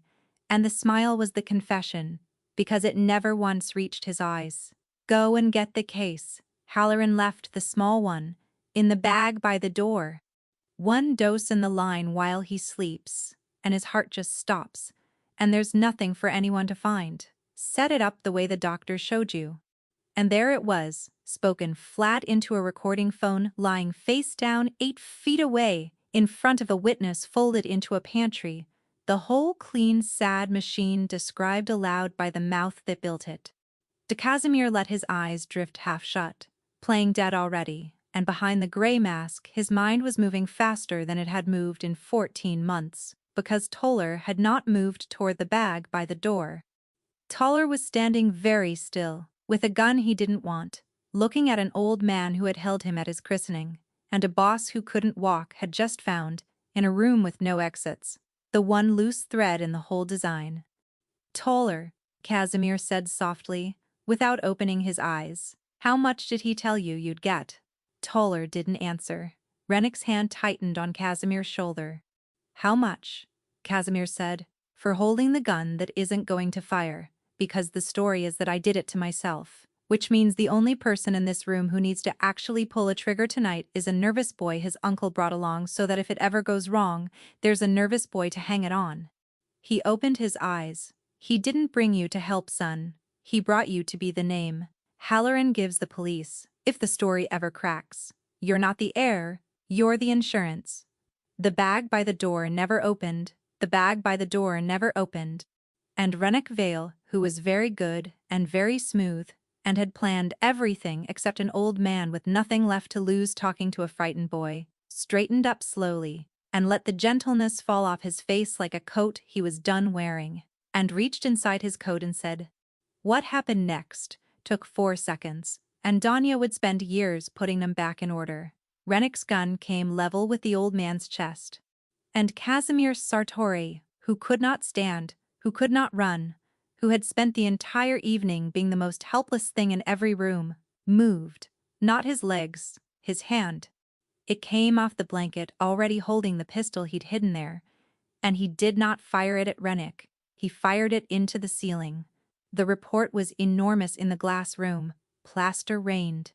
And the smile was the confession, because it never once reached his eyes. Go and get the case. Halloran left the small one, in the bag by the door. 1 dose in the line while he sleeps, and his heart just stops, and there's nothing for anyone to find. Set it up the way the doctor showed you. And there it was, spoken flat into a recording phone, lying face down 8 feet away, in front of a witness folded into a pantry. The whole clean, sad machine described aloud by the mouth that built it. De Casimir let his eyes drift half shut, playing dead already, and behind the gray mask his mind was moving faster than it had moved in 14 months, because Toller had not moved toward the bag by the door. Toller was standing very still, with a gun he didn't want, looking at an old man who had held him at his christening, and a boss who couldn't walk had just found, in a room with no exits, the one loose thread in the whole design. Toller, Casimir said softly, without opening his eyes. How much did he tell you you'd get? Toller didn't answer. Rennick's hand tightened on Casimir's shoulder. How much? Casimir said. For holding the gun that isn't going to fire, because the story is that I did it to myself, which means the only person in this room who needs to actually pull a trigger tonight is a nervous boy his uncle brought along so that if it ever goes wrong, there's a nervous boy to hang it on. He opened his eyes. He didn't bring you to help, son. He brought you to be the name. Halloran gives the police, if the story ever cracks. You're not the heir, you're the insurance. The bag by the door never opened. The bag by the door never opened. And Rennick Vale, who was very good and very smooth, and had planned everything except an old man with nothing left to lose talking to a frightened boy, straightened up slowly, and let the gentleness fall off his face like a coat he was done wearing, and reached inside his coat and said, "What happened next?" Took 4 seconds, and Danya would spend years putting them back in order. Rennick's gun came level with the old man's chest. And Casimir Sartori, who could not stand, who could not run, who had spent the entire evening being the most helpless thing in every room, moved, not his legs, his hand. It came off the blanket already holding the pistol he'd hidden there, and he did not fire it at Rennick, he fired it into the ceiling. The report was enormous in the glass room, plaster rained.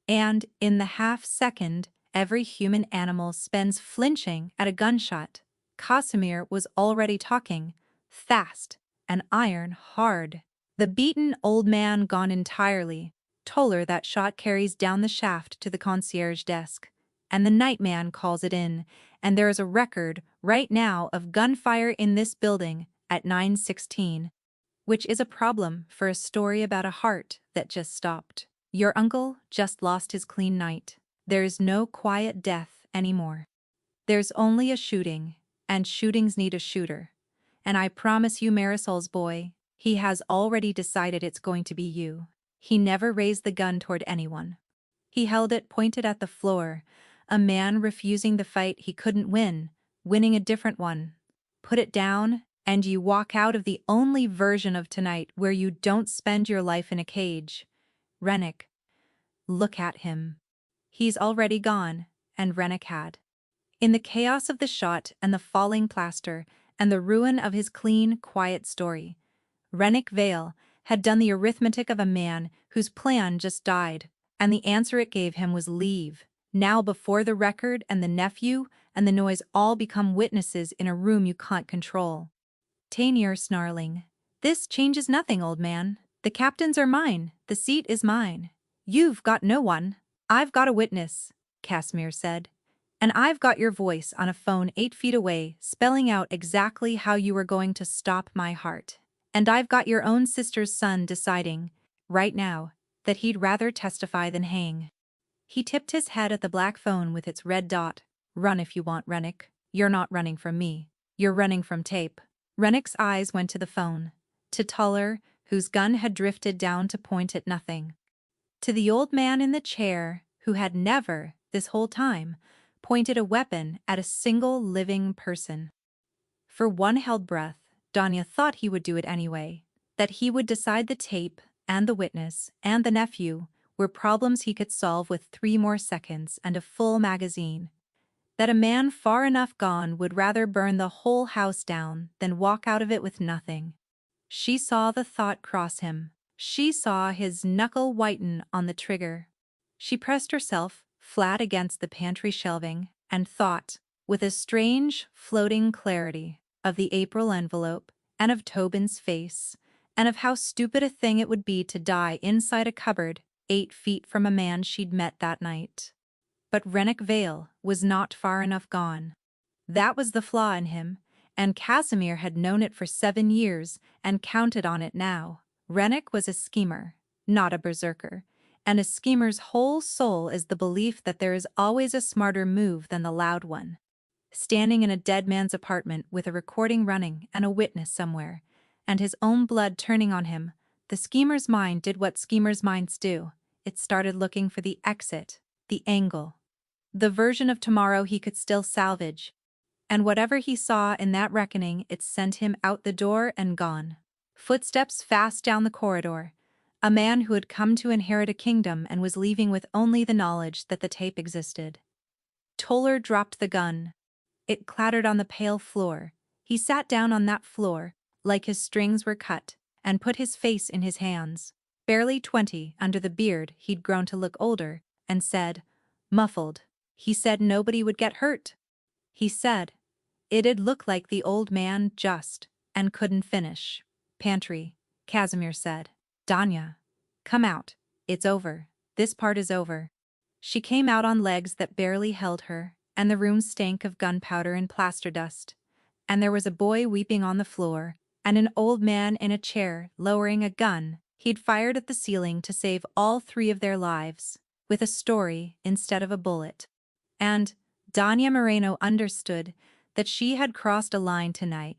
And, in the half-second, every human animal spends flinching at a gunshot. Casimir was already talking, fast, and iron hard. The beaten old man gone entirely. Toller that shot carries down the shaft to the concierge desk, and the nightman calls it in, and there is a record, right now, of gunfire in this building at 9:16. Which is a problem for a story about a heart that just stopped. Your uncle just lost his clean night. There's no quiet death anymore. There's only a shooting, and shootings need a shooter. And I promise you, Marisol's boy, he has already decided it's going to be you. He never raised the gun toward anyone. He held it pointed at the floor, a man refusing the fight he couldn't win, winning a different one. Put it down, and you walk out of the only version of tonight where you don't spend your life in a cage. Rennick. Look at him. He's already gone, and Rennick had. In the chaos of the shot and the falling plaster and the ruin of his clean, quiet story, Rennick Vale had done the arithmetic of a man whose plan just died, and the answer it gave him was leave. Now before the record and the nephew and the noise all become witnesses in a room you can't control. Tainier snarling. "This changes nothing, old man. The captains are mine, the seat is mine. You've got no one. I've got a witness," Casimir said. "And I've got your voice on a phone 8 feet away spelling out exactly how you were going to stop my heart. And I've got your own sister's son deciding, right now, that he'd rather testify than hang." He tipped his head at the black phone with its red dot. "Run if you want, Rennick. You're not running from me. You're running from tape." Rennick's eyes went to the phone, to Toller, whose gun had drifted down to point at nothing, to the old man in the chair, who had never, this whole time, pointed a weapon at a single living person. For one held breath, Danya thought he would do it anyway, that he would decide the tape and the witness and the nephew were problems he could solve with 3 more seconds and a full magazine. That a man far enough gone would rather burn the whole house down than walk out of it with nothing. She saw the thought cross him. She saw his knuckle whiten on the trigger. She pressed herself flat against the pantry shelving and thought, with a strange, floating clarity, of the April envelope and of Tobin's face, and of how stupid a thing it would be to die inside a cupboard 8 feet from a man she'd met that night. But Rennick Vale was not far enough gone. That was the flaw in him, and Casimir had known it for 7 years and counted on it now. Rennick was a schemer, not a berserker, and a schemer's whole soul is the belief that there is always a smarter move than the loud one. Standing in a dead man's apartment with a recording running and a witness somewhere, and his own blood turning on him, the schemer's mind did what schemers' minds do. It started looking for the exit, the angle, the version of tomorrow he could still salvage. And whatever he saw in that reckoning, it sent him out the door and gone. Footsteps fast down the corridor. A man who had come to inherit a kingdom and was leaving with only the knowledge that the tape existed. Toller dropped the gun. It clattered on the pale floor. He sat down on that floor, like his strings were cut, and put his face in his hands. Barely 20, under the beard he'd grown to look older, and said, muffled, he said nobody would get hurt. He said, it'd look like the old man just, and couldn't finish. Pantry, Casimir said. Danya, come out, it's over, this part is over. She came out on legs that barely held her, and the room stank of gunpowder and plaster dust. And there was a boy weeping on the floor, and an old man in a chair lowering a gun he'd fired at the ceiling to save all three of their lives, with a story instead of a bullet. And Danya Moreno understood that she had crossed a line tonight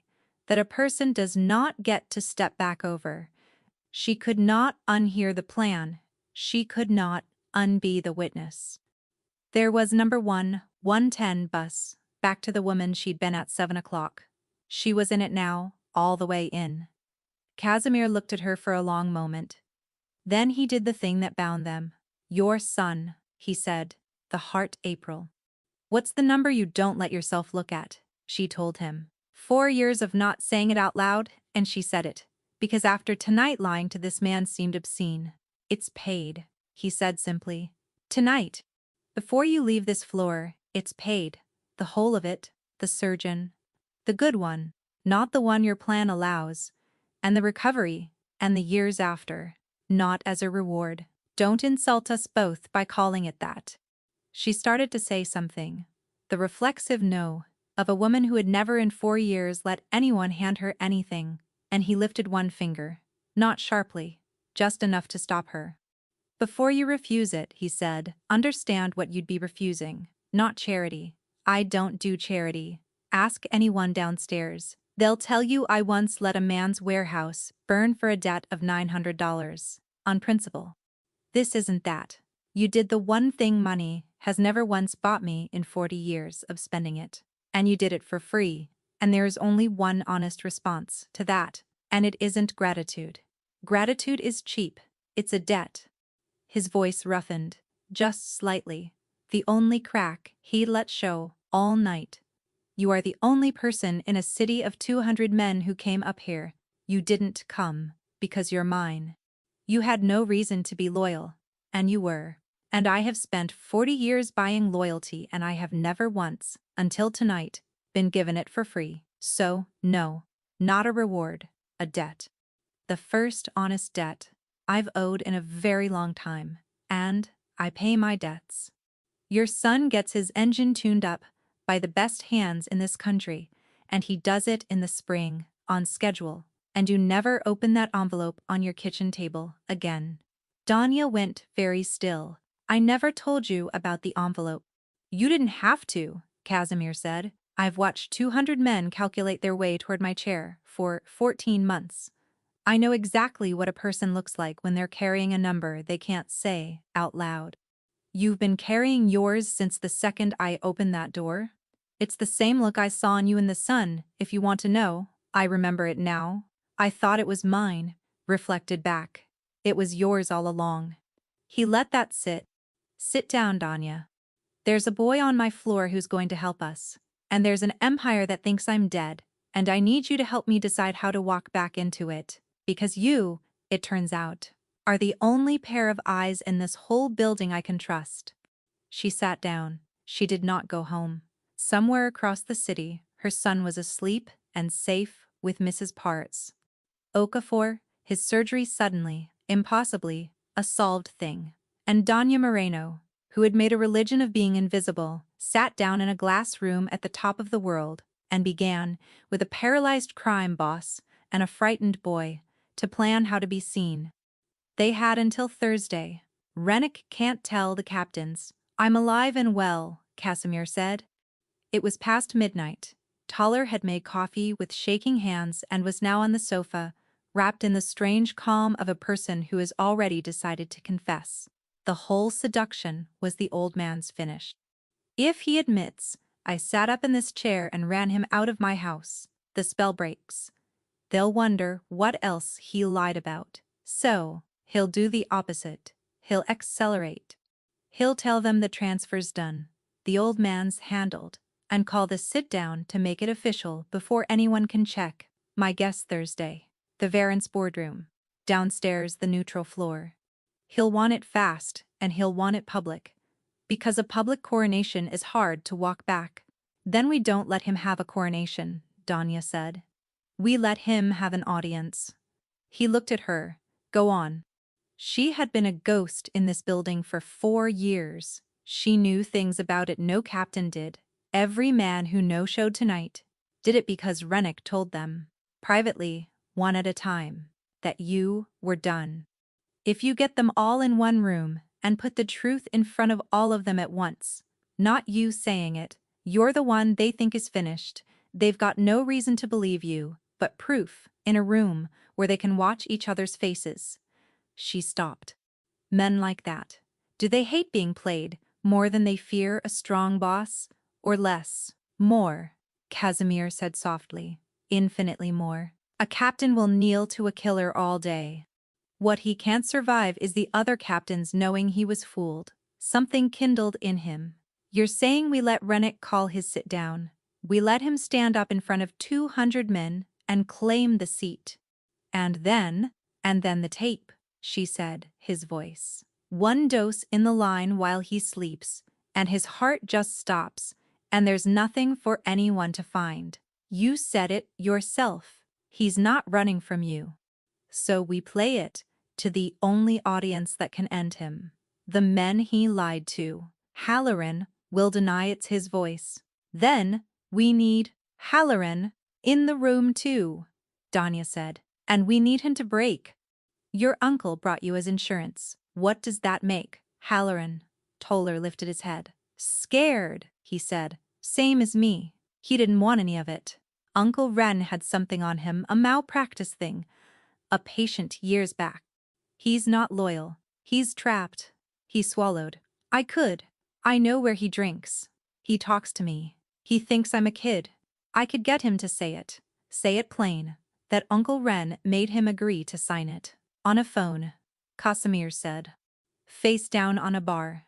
that a person does not get to step back over. She could not unhear the plan. She could not unbe the witness. There was number 110 bus, back to the woman she'd been at 7 o'clock. She was in it now, all the way in. Casimir looked at her for a long moment. Then he did the thing that bound them. "Your son," he said, "the heart April." "What's the number you don't let yourself look at?" she told him. 4 years of not saying it out loud, and she said it. Because after tonight lying to this man seemed obscene. "It's paid," he said simply. "Tonight. Before you leave this floor, it's paid. The whole of it, the surgeon. The good one, not the one your plan allows. And the recovery, and the years after. Not as a reward. Don't insult us both by calling it that." She started to say something. The reflexive no of a woman who had never in 4 years let anyone hand her anything, and he lifted one finger. Not sharply, just enough to stop her. "Before you refuse it," he said, "understand what you'd be refusing. Not charity. I don't do charity. Ask anyone downstairs. They'll tell you I once let a man's warehouse burn for a debt of $900. On principle. This isn't that. You did the one thing money has never once bought me in 40 years of spending it. And you did it for free. And there is only one honest response to that. And it isn't gratitude. Gratitude is cheap. It's a debt." His voice roughened, just slightly, the only crack he'd let show all night. "You are the only person in a city of 200 men who came up here. You didn't come because you're mine. You had no reason to be loyal, and you were. And I have spent 40 years buying loyalty, and I have never once, until tonight, been given it for free. So, no, not a reward, a debt. The first honest debt I've owed in a very long time, and I pay my debts. Your son gets his engine tuned up by the best hands in this country, and he does it in the spring, on schedule, and you never open that envelope on your kitchen table again." Danya went very still. "I never told you about the envelope." "You didn't have to," Casimir said. "I've watched 200 men calculate their way toward my chair for 14 months. I know exactly what a person looks like when they're carrying a number they can't say out loud. You've been carrying yours since the second I opened that door. It's the same look I saw on you in the sun, if you want to know. I remember it now. I thought it was mine," reflected back. "It was yours all along." He let that sit. "Sit down, Danya. There's a boy on my floor who's going to help us. And there's an empire that thinks I'm dead, and I need you to help me decide how to walk back into it. Because you, it turns out, are the only pair of eyes in this whole building I can trust." She sat down. She did not go home. Somewhere across the city, her son was asleep and safe with Mrs. Parts. Okafor, his surgery suddenly, impossibly, a solved thing. And Danya Moreno, who had made a religion of being invisible, sat down in a glass room at the top of the world and began, with a paralyzed crime boss and a frightened boy, to plan how to be seen. They had until Thursday. "Rennick can't tell the captains. I'm alive and well," Casimir said. It was past midnight. Toller had made coffee with shaking hands and was now on the sofa, wrapped in the strange calm of a person who has already decided to confess. The whole seduction was the old man's finish. "If he admits, I sat up in this chair and ran him out of my house, the spell breaks. They'll wonder what else he lied about. So, he'll do the opposite. He'll accelerate. He'll tell them the transfer's done, the old man's handled, and call the sit-down to make it official before anyone can check. My guest Thursday. The Varens boardroom. Downstairs the neutral floor. He'll want it fast, and he'll want it public. Because a public coronation is hard to walk back. Then we don't let him have a coronation," Danya said. "We let him have an audience." He looked at her. "Go on." She had been a ghost in this building for 4 years. She knew things about it no captain did. Every man who no-showed tonight did it because Rennick told them. Privately, one at a time, that you were done. If you get them all in one room and put the truth in front of all of them at once, not you saying it, you're the one they think is finished, they've got no reason to believe you, but proof, in a room where they can watch each other's faces. She stopped. Men like that. Do they hate being played more than they fear a strong boss? Or less? More, Casimir said softly. Infinitely more. A captain will kneel to a killer all day. What he can't survive is the other captains knowing he was fooled. Something kindled in him. You're saying we let Rennick call his sit down. We let him stand up in front of 200 men and claim the seat. And then the tape, she said, his voice. One dose in the line while he sleeps, and his heart just stops, and there's nothing for anyone to find. You said it yourself. He's not running from you. So we play it to the only audience that can end him. The men he lied to. Halloran will deny it's his voice. Then we need Halloran in the room too, Danya said. And we need him to break. Your uncle brought you as insurance. What does that make? Halloran. Toller lifted his head. Scared, he said. Same as me. He didn't want any of it. Uncle Ren had something on him, a malpractice thing. A patient years back. He's not loyal. He's trapped. He swallowed. I know where he drinks. He talks to me. He thinks I'm a kid. I could get him to say it. Say it plain. That Uncle Ren made him agree to sign it. On a phone, Casimir said. Face down on a bar.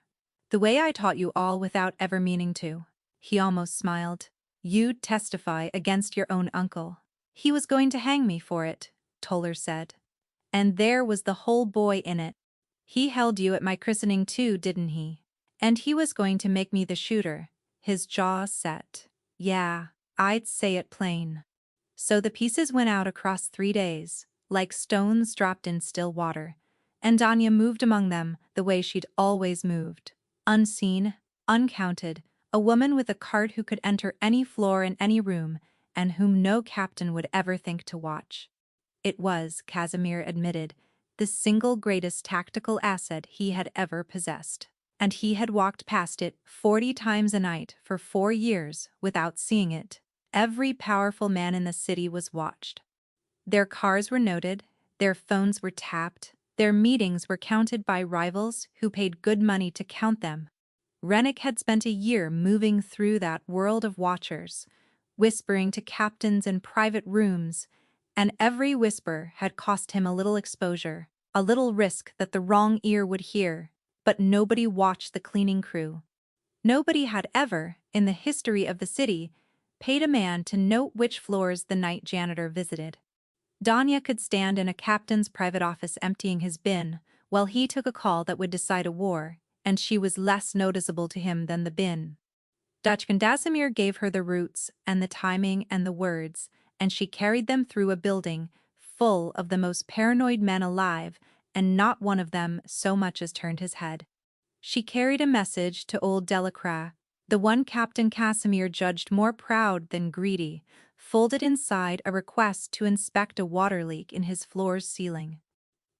The way I taught you all without ever meaning to. He almost smiled. You'd testify against your own uncle. He was going to hang me for it, Toller said. And there was the whole boy in it. He held you at my christening too, didn't he? And he was going to make me the shooter. His jaw set. Yeah, I'd say it plain. So the pieces went out across 3 days, like stones dropped in still water, and Danya moved among them the way she'd always moved. Unseen, uncounted, a woman with a card who could enter any floor in any room, and whom no captain would ever think to watch. It was, Casimir admitted, the single greatest tactical asset he had ever possessed. And he had walked past it 40 times a night for 4 years without seeing it. Every powerful man in the city was watched. Their cars were noted, their phones were tapped, their meetings were counted by rivals who paid good money to count them. Rennick had spent a year moving through that world of watchers, whispering to captains in private rooms, and every whisper had cost him a little exposure, a little risk that the wrong ear would hear, but nobody watched the cleaning crew. Nobody had ever, in the history of the city, paid a man to note which floors the night janitor visited. Danya could stand in a captain's private office emptying his bin, while he took a call that would decide a war, and she was less noticeable to him than the bin. Dachkan Dasimir gave her the routes and the timing and the words, and she carried them through a building full of the most paranoid men alive, and not one of them so much as turned his head. She carried a message to old Delacroix, the one Captain Casimir judged more proud than greedy, folded inside a request to inspect a water leak in his floor's ceiling.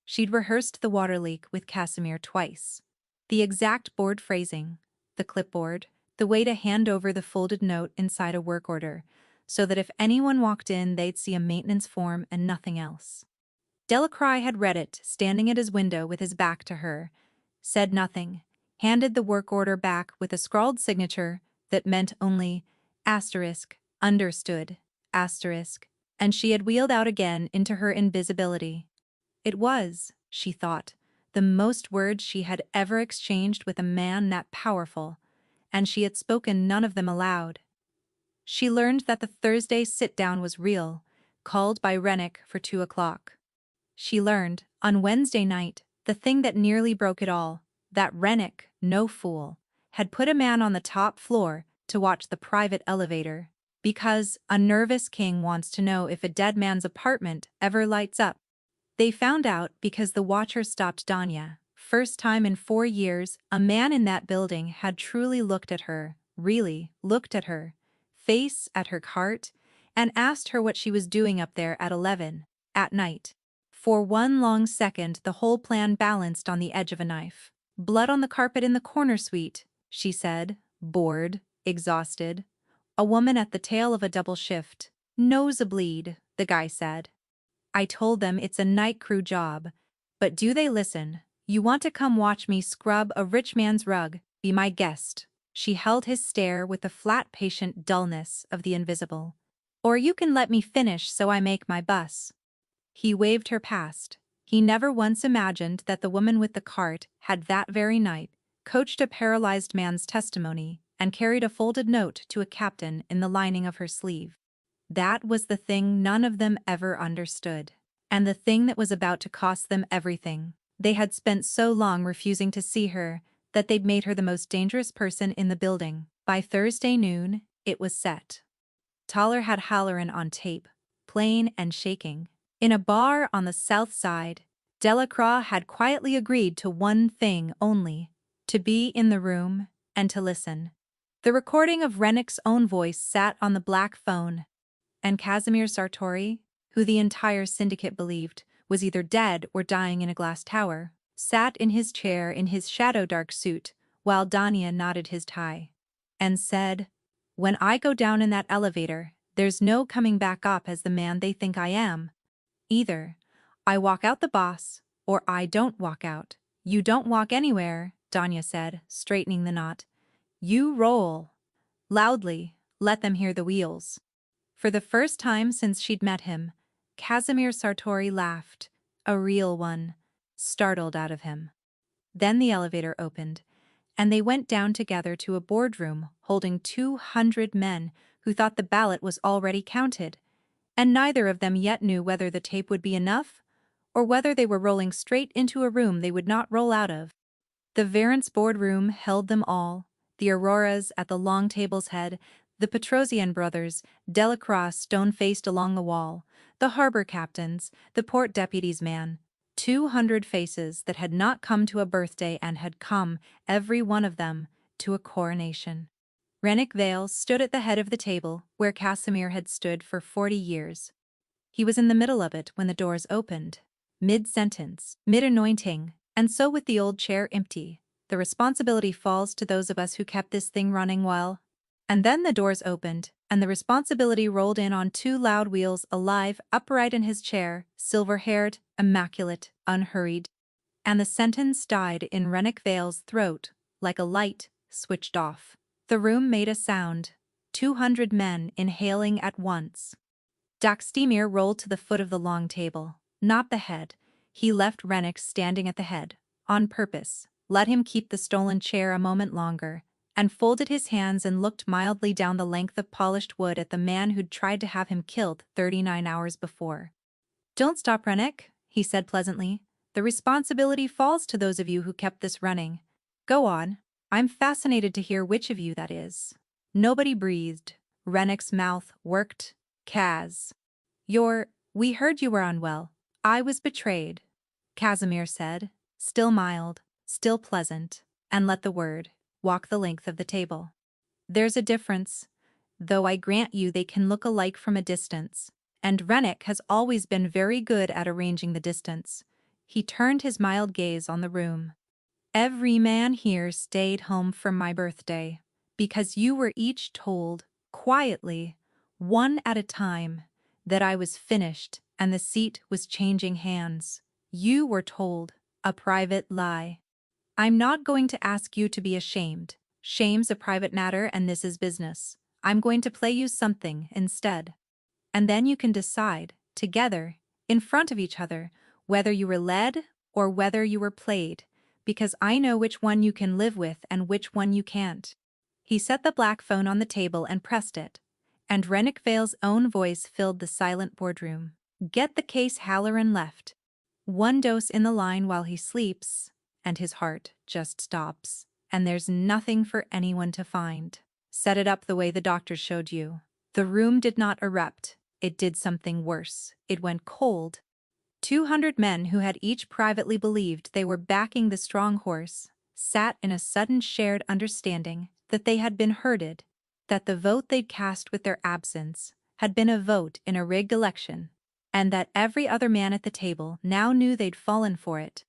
She'd rehearsed the water leak with Casimir twice. The exact board phrasing, the clipboard, the way to hand over the folded note inside a work order, so that if anyone walked in they'd see a maintenance form and nothing else. Delacroix had read it, standing at his window with his back to her, said nothing, handed the work order back with a scrawled signature that meant only understood, and she had wheeled out again into her invisibility. It was, she thought, the most words she had ever exchanged with a man that powerful, and she had spoken none of them aloud. She learned that the Thursday sit-down was real, called by Rennick for 2 o'clock. She learned, on Wednesday night, the thing that nearly broke it all, that Rennick, no fool, had put a man on the top floor to watch the private elevator, because a nervous king wants to know if a dead man's apartment ever lights up. They found out because the watcher stopped Danya. First time in 4 years, a man in that building had truly looked at her, really looked at her, face at her cart, and asked her what she was doing up there at 11. at night. For one long second the whole plan balanced on the edge of a knife. "Blood on the carpet in the corner suite," she said, bored, exhausted. "A woman at the tail of a double shift. Nosebleed," the guy said. "I told them it's a night crew job. But do they listen? You want to come watch me scrub a rich man's rug? Be my guest." She held his stare with the flat patient dullness of the invisible. "Or you can let me finish so I make my bus." He waved her past. He never once imagined that the woman with the cart had that very night coached a paralyzed man's testimony and carried a folded note to a captain in the lining of her sleeve. That was the thing none of them ever understood. And the thing that was about to cost them everything. They had spent so long refusing to see her that they'd made her the most dangerous person in the building. By Thursday noon, it was set. Toller had Halloran on tape, playing and shaking. In a bar on the south side, Delacroix had quietly agreed to one thing only: to be in the room and to listen. The recording of Rennick's own voice sat on the black phone, and Casimir Sartori, who the entire syndicate believed was either dead or dying in a glass tower, sat in his chair in his shadow-dark suit while Dania knotted his tie, and said, "When I go down in that elevator, there's no coming back up as the man they think I am. Either I walk out the boss, or I don't walk out." "You don't walk anywhere," Dania said, straightening the knot. "You roll." Loudly, let them hear the wheels. For the first time since she'd met him, Casimir Sartori laughed, a real one, startled out of him. Then the elevator opened, and they went down together to a boardroom holding 200 men who thought the ballot was already counted, and neither of them yet knew whether the tape would be enough or whether they were rolling straight into a room they would not roll out of. The Varents boardroom held them all, the Auroras at the long table's head, the Petrosian brothers, Delacroix stone-faced along the wall, the harbor captains, the port deputy's man. 200 faces that had not come to a birthday and had come, every one of them, to a coronation. Rennick Vale stood at the head of the table where Casimir had stood for 40 years. He was in the middle of it when the doors opened. Mid-sentence, mid-anointing, and so with the old chair empty, the responsibility falls to those of us who kept this thing running well. And then the doors opened, and the responsibility rolled in on 2 loud wheels, alive, upright in his chair, silver-haired, immaculate, unhurried. And the sentence died in Rennick Vale's throat, like a light switched off. The room made a sound, 200 men inhaling at once. Daxtimir rolled to the foot of the long table, not the head. He left Rennick standing at the head, on purpose, let him keep the stolen chair a moment longer, and folded his hands and looked mildly down the length of polished wood at the man who'd tried to have him killed 39 hours before. "Don't stop, Rennick," he said pleasantly. "The responsibility falls to those of you who kept this running. Go on. I'm fascinated to hear which of you that is." Nobody breathed. Rennick's mouth worked. "Kaz. We heard you were unwell. I was betrayed," Casimir said, still mild, still pleasant, and let the word walk the length of the table. "There's a difference, though I grant you they can look alike from a distance, and Rennick has always been very good at arranging the distance." He turned his mild gaze on the room. "Every man here stayed home for my birthday, because you were each told, quietly, one at a time, that I was finished and the seat was changing hands. You were told a private lie. I'm not going to ask you to be ashamed. Shame's a private matter and this is business. I'm going to play you something instead. And then you can decide, together, in front of each other, whether you were led or whether you were played, because I know which one you can live with and which one you can't." He set the black phone on the table and pressed it, and Rennick Vale's own voice filled the silent boardroom. "Get the case Halloran left. 1 dose in the line while he sleeps, and his heart just stops, and there's nothing for anyone to find. Set it up the way the doctors showed you." The room did not erupt. It did something worse. It went cold. 200 men who had each privately believed they were backing the strong horse sat in a sudden shared understanding that they had been herded, that the vote they'd cast with their absence had been a vote in a rigged election, and that every other man at the table now knew they'd fallen for it.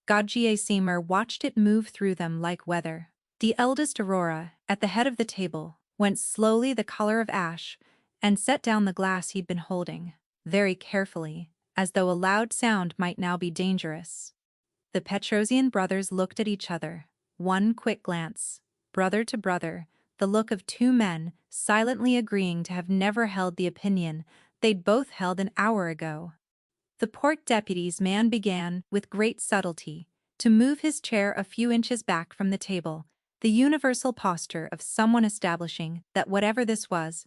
Gautier Seymour watched it move through them like weather. The eldest Aurora, at the head of the table, went slowly the color of ash and set down the glass he'd been holding, very carefully, as though a loud sound might now be dangerous. The Petrosian brothers looked at each other, one quick glance, brother to brother, the look of two men silently agreeing to have never held the opinion they'd both held an hour ago. The port deputy's man began, with great subtlety, to move his chair a few inches back from the table, the universal posture of someone establishing that whatever this was,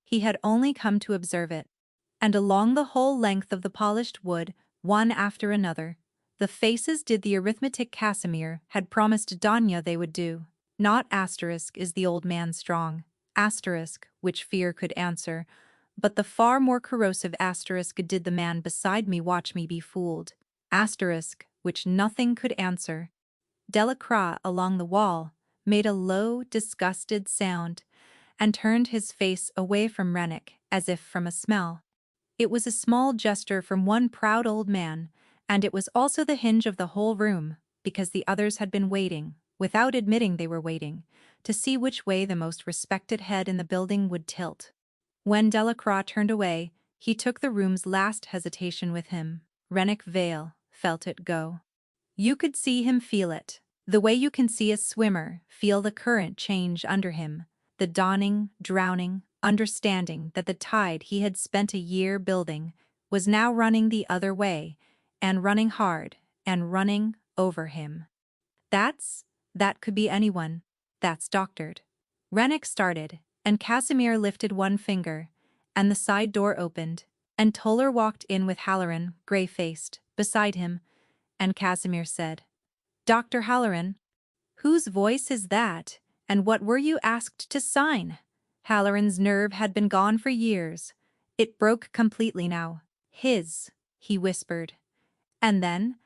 he had only come to observe it. And along the whole length of the polished wood, one after another, the faces did the arithmetic Casimir had promised Danya they would do. Not asterisk is the old man strong, asterisk, which fear could answer, but the far more corrosive asterisk did the man beside me watch me be fooled, asterisk, which nothing could answer. Delacroix along the wall made a low, disgusted sound, and turned his face away from Rennick as if from a smell. It was a small gesture from one proud old man, and it was also the hinge of the whole room, because the others had been waiting, without admitting they were waiting, to see which way the most respected head in the building would tilt. When Delacroix turned away, he took the room's last hesitation with him. Rennick Vale felt it go. You could see him feel it, the way you can see a swimmer feel the current change under him, the dawning, drowning, understanding that the tide he had spent a year building was now running the other way, and running hard, and running over him. That could be anyone. That's doctored. Rennick started, and Casimir lifted one finger, and the side door opened, and Toller walked in with Halloran, gray-faced, beside him, and Casimir said, "Dr. Halloran, whose voice is that, and what were you asked to sign?" Halloran's nerve had been gone for years. It broke completely now. "His," he whispered. And then,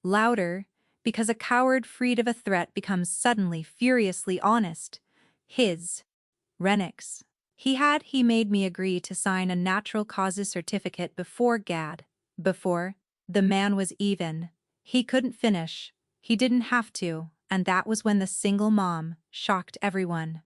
louder, because a coward freed of a threat becomes suddenly furiously honest, "His. Rennick's. He made me agree to sign a natural causes certificate before Gad. Before, the man was even. He couldn't finish. He didn't have to, and that was when the single mom shocked everyone.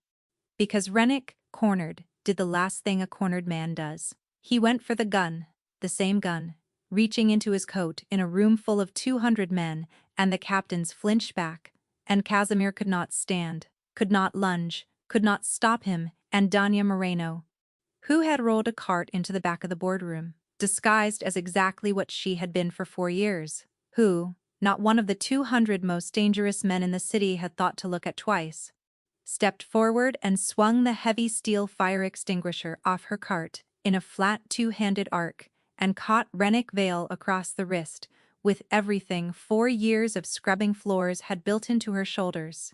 Because Rennick, cornered, did the last thing a cornered man does. He went for the gun, the same gun, reaching into his coat in a room full of 200 men, and the captains flinched back, and Casimir could not stand, could not lunge, could not stop him, and Danya Moreno, who had rolled a cart into the back of the boardroom, disguised as exactly what she had been for 4 years, who, not one of the 200 most dangerous men in the city had thought to look at twice, stepped forward and swung the heavy steel fire extinguisher off her cart in a flat two-handed arc, and caught Rennick Vale across the wrist, with everything 4 years of scrubbing floors had built into her shoulders.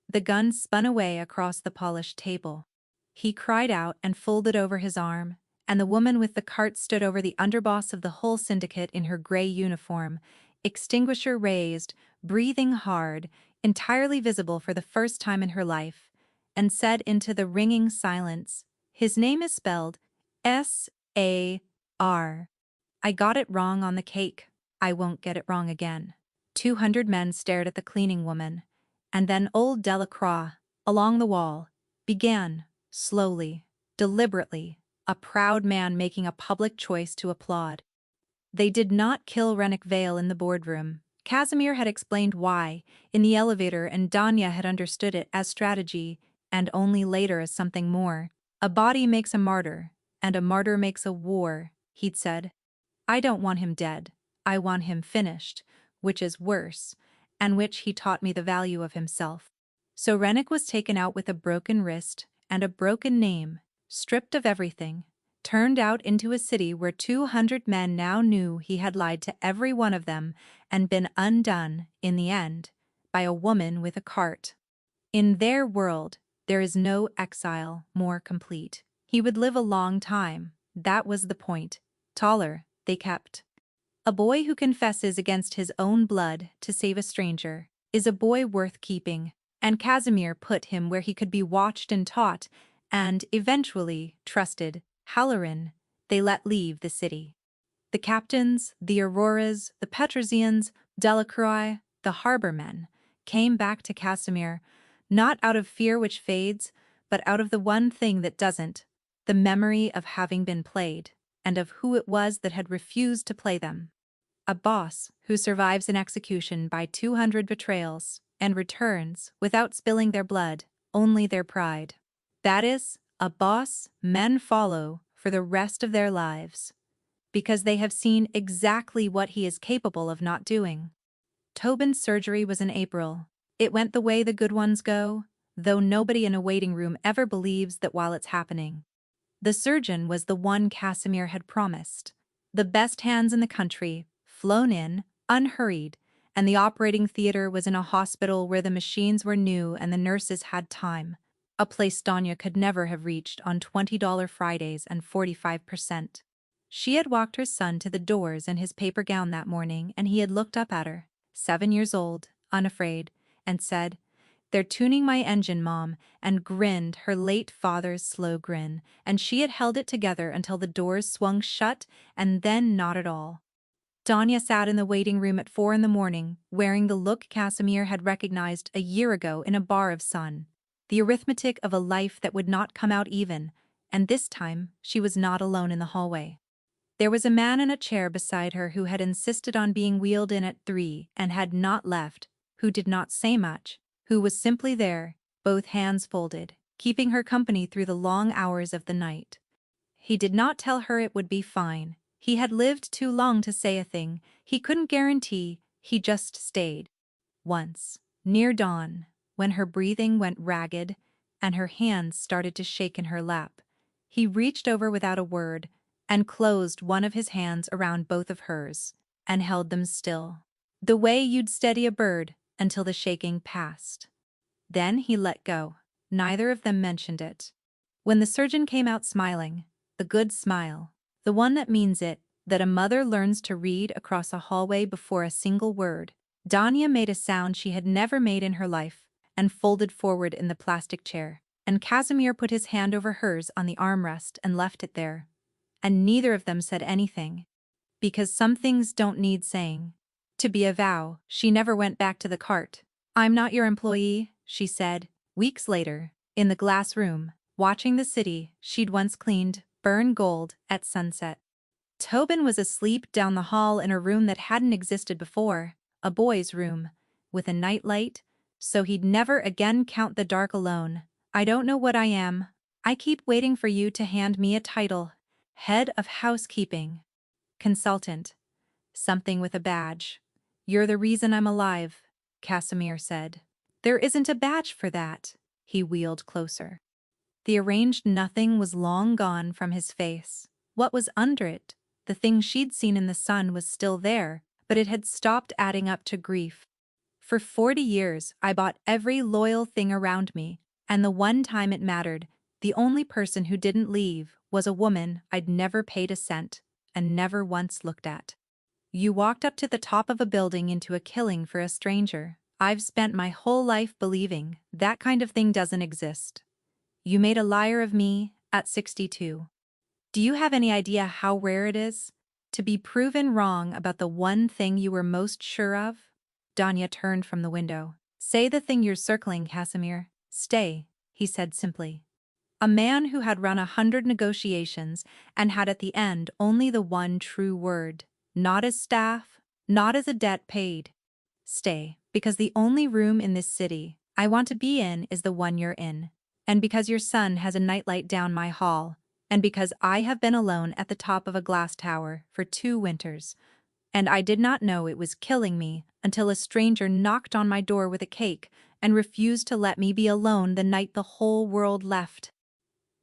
The gun spun away across the polished table. He cried out and folded over his arm, and the woman with the cart stood over the underboss of the whole syndicate in her gray uniform, extinguisher raised, breathing hard, entirely visible for the first time in her life, and said into the ringing silence, "His name is spelled S-A-R. I got it wrong on the cake. I won't get it wrong again." 200 men stared at the cleaning woman, and then old Delacroix, along the wall, began, slowly, deliberately, a proud man making a public choice to applaud. They did not kill Rennick Vale in the boardroom. Casimir had explained why, in the elevator, and Danya had understood it as strategy, and only later as something more. "A body makes a martyr, and a martyr makes a war," he'd said. "I don't want him dead. I want him finished, which is worse, and which he taught me the value of himself." So Rennick was taken out with a broken wrist and a broken name, stripped of everything, turned out into a city where 200 men now knew he had lied to every one of them and been undone, in the end, by a woman with a cart. In their world, there is no exile more complete. He would live a long time, that was the point. Taller, they kept. A boy who confesses against his own blood to save a stranger is a boy worth keeping, and Casimir put him where he could be watched and taught, and, eventually, trusted. Halloran, they let leave the city. The captains, the Auroras, the Petrosians, Delacroix, the harbor men, came back to Casimir, not out of fear which fades, but out of the one thing that doesn't, the memory of having been played, and of who it was that had refused to play them. A boss who survives an execution by 200 betrayals and returns without spilling their blood, only their pride. That is, a boss men follow for the rest of their lives, because they have seen exactly what he is capable of not doing. Tobin's surgery was in April. It went the way the good ones go, though nobody in a waiting room ever believes that while it's happening. The surgeon was the one Casimir had promised. The best hands in the country, flown in, unhurried, and the operating theater was in a hospital where the machines were new and the nurses had time, a place Danya could never have reached on $20 Fridays and 45%. She had walked her son to the doors in his paper gown that morning, and he had looked up at her, 7 years old, unafraid, and said, "They're tuning my engine, Mom," and grinned her late father's slow grin, and she had held it together until the doors swung shut, and then not at all. Danya sat in the waiting room at 4 in the morning, wearing the look Casimir had recognized a year ago in a bar of sun. The arithmetic of a life that would not come out even, and this time she was not alone in the hallway. There was a man in a chair beside her who had insisted on being wheeled in at 3 and had not left, who did not say much, who was simply there, both hands folded, keeping her company through the long hours of the night. He did not tell her it would be fine. He had lived too long to say a thing he couldn't guarantee, he just stayed. Once, near dawn, when her breathing went ragged and her hands started to shake in her lap, he reached over without a word and closed one of his hands around both of hers and held them still, the way you'd steady a bird until the shaking passed. Then he let go. Neither of them mentioned it. When the surgeon came out smiling, the good smile, the one that means it, that a mother learns to read across a hallway before a single word, Danya made a sound she had never made in her life and folded forward in the plastic chair, and Casimir put his hand over hers on the armrest and left it there. And neither of them said anything, because some things don't need saying. To be a vow, she never went back to the cart. "I'm not your employee," she said, weeks later, in the glass room, watching the city she'd once cleaned burn gold at sunset. Tobin was asleep down the hall in a room that hadn't existed before, a boy's room, with a nightlight, so he'd never again count the dark alone. "I don't know what I am. I keep waiting for you to hand me a title. Head of housekeeping. Consultant. Something with a badge. You're the reason I'm alive," Casimir said. "There isn't a badge for that." He wheeled closer. The arranged nothing was long gone from his face. What was under it? The thing she'd seen in the sun was still there, but it had stopped adding up to grief. "For 40 years, I bought every loyal thing around me, and the one time it mattered, the only person who didn't leave was a woman I'd never paid a cent and never once looked at. You walked up to the top of a building into a killing for a stranger. I've spent my whole life believing that kind of thing doesn't exist. You made a liar of me at 62. Do you have any idea how rare it is to be proven wrong about the one thing you were most sure of?" Danya turned from the window. "Say the thing you're circling, Casimir. Stay," he said simply. A man who had run 100 negotiations and had at the end only the one true word, not as staff, not as a debt paid. "Stay, because the only room in this city I want to be in is the one you're in, and because your son has a nightlight down my hall, and because I have been alone at the top of a glass tower for 2 winters, and I did not know it was killing me until a stranger knocked on my door with a cake and refused to let me be alone the night the whole world left."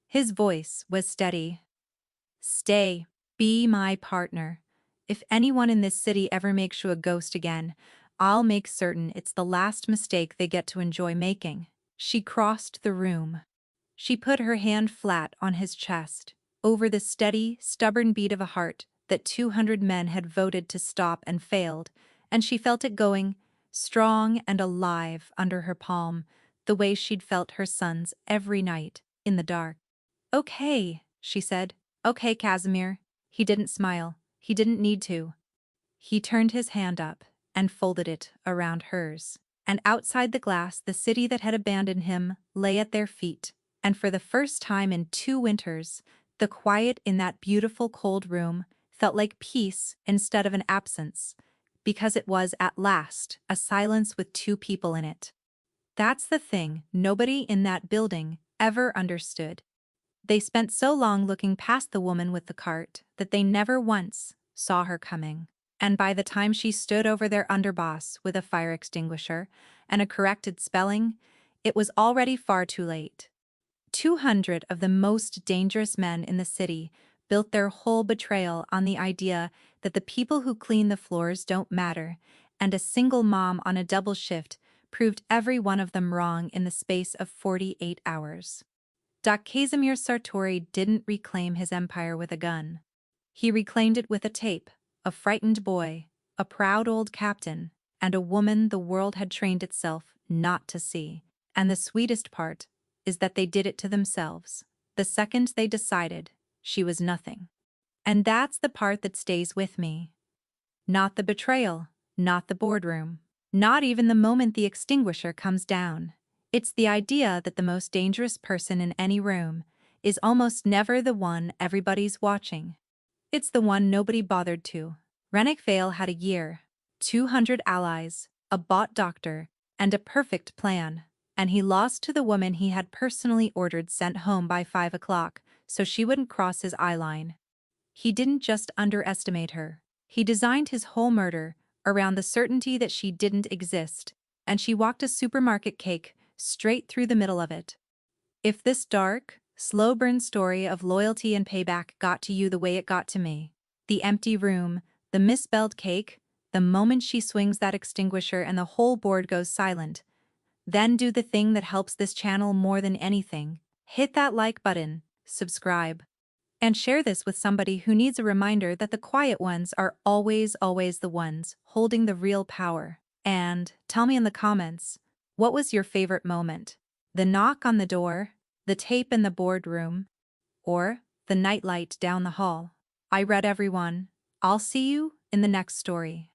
His voice was steady. "Stay, be my partner. If anyone in this city ever makes you a ghost again, I'll make certain it's the last mistake they get to enjoy making." She crossed the room. She put her hand flat on his chest, over the steady, stubborn beat of a heart that 200 men had voted to stop and failed, and she felt it going, strong and alive, under her palm, the way she'd felt her son's every night, in the dark. "Okay," she said. "Okay, Casimir." He didn't smile. He didn't need to. He turned his hand up and folded it around hers. And outside the glass, the city that had abandoned him lay at their feet. And for the first time in 2 winters, the quiet in that beautiful cold room felt like peace instead of an absence, because it was at last a silence with 2 people in it. That's the thing nobody in that building ever understood. They spent so long looking past the woman with the cart that they never once saw her coming. And by the time she stood over their underboss with a fire extinguisher and a corrected spelling, it was already far too late. 200 of the most dangerous men in the city built their whole betrayal on the idea that the people who clean the floors don't matter, and a single mom on a double shift proved every one of them wrong in the space of 48 hours. Casimir Sartori didn't reclaim his empire with a gun. He reclaimed it with a tape, a frightened boy, a proud old captain, and a woman the world had trained itself not to see. And the sweetest part is that they did it to themselves, the second they decided she was nothing. And that's the part that stays with me. Not the betrayal, not the boardroom, not even the moment the extinguisher comes down. It's the idea that the most dangerous person in any room is almost never the one everybody's watching. It's the one nobody bothered to. Rennick Vale had a year, 200 allies, a bought doctor, and a perfect plan, and he lost to the woman he had personally ordered sent home by 5 o'clock so she wouldn't cross his eye line. He didn't just underestimate her. He designed his whole murder around the certainty that she didn't exist, and she walked a supermarket cake straight through the middle of it. If this dark, slow-burn story of loyalty and payback got to you the way it got to me, the empty room, the misspelled cake, the moment she swings that extinguisher and the whole board goes silent, then do the thing that helps this channel more than anything. Hit that like button, subscribe, and share this with somebody who needs a reminder that the quiet ones are always the ones holding the real power. And tell me in the comments, what was your favorite moment? The knock on the door, the tape in the boardroom, or the nightlight down the hall? I read every one. I'll see you in the next story.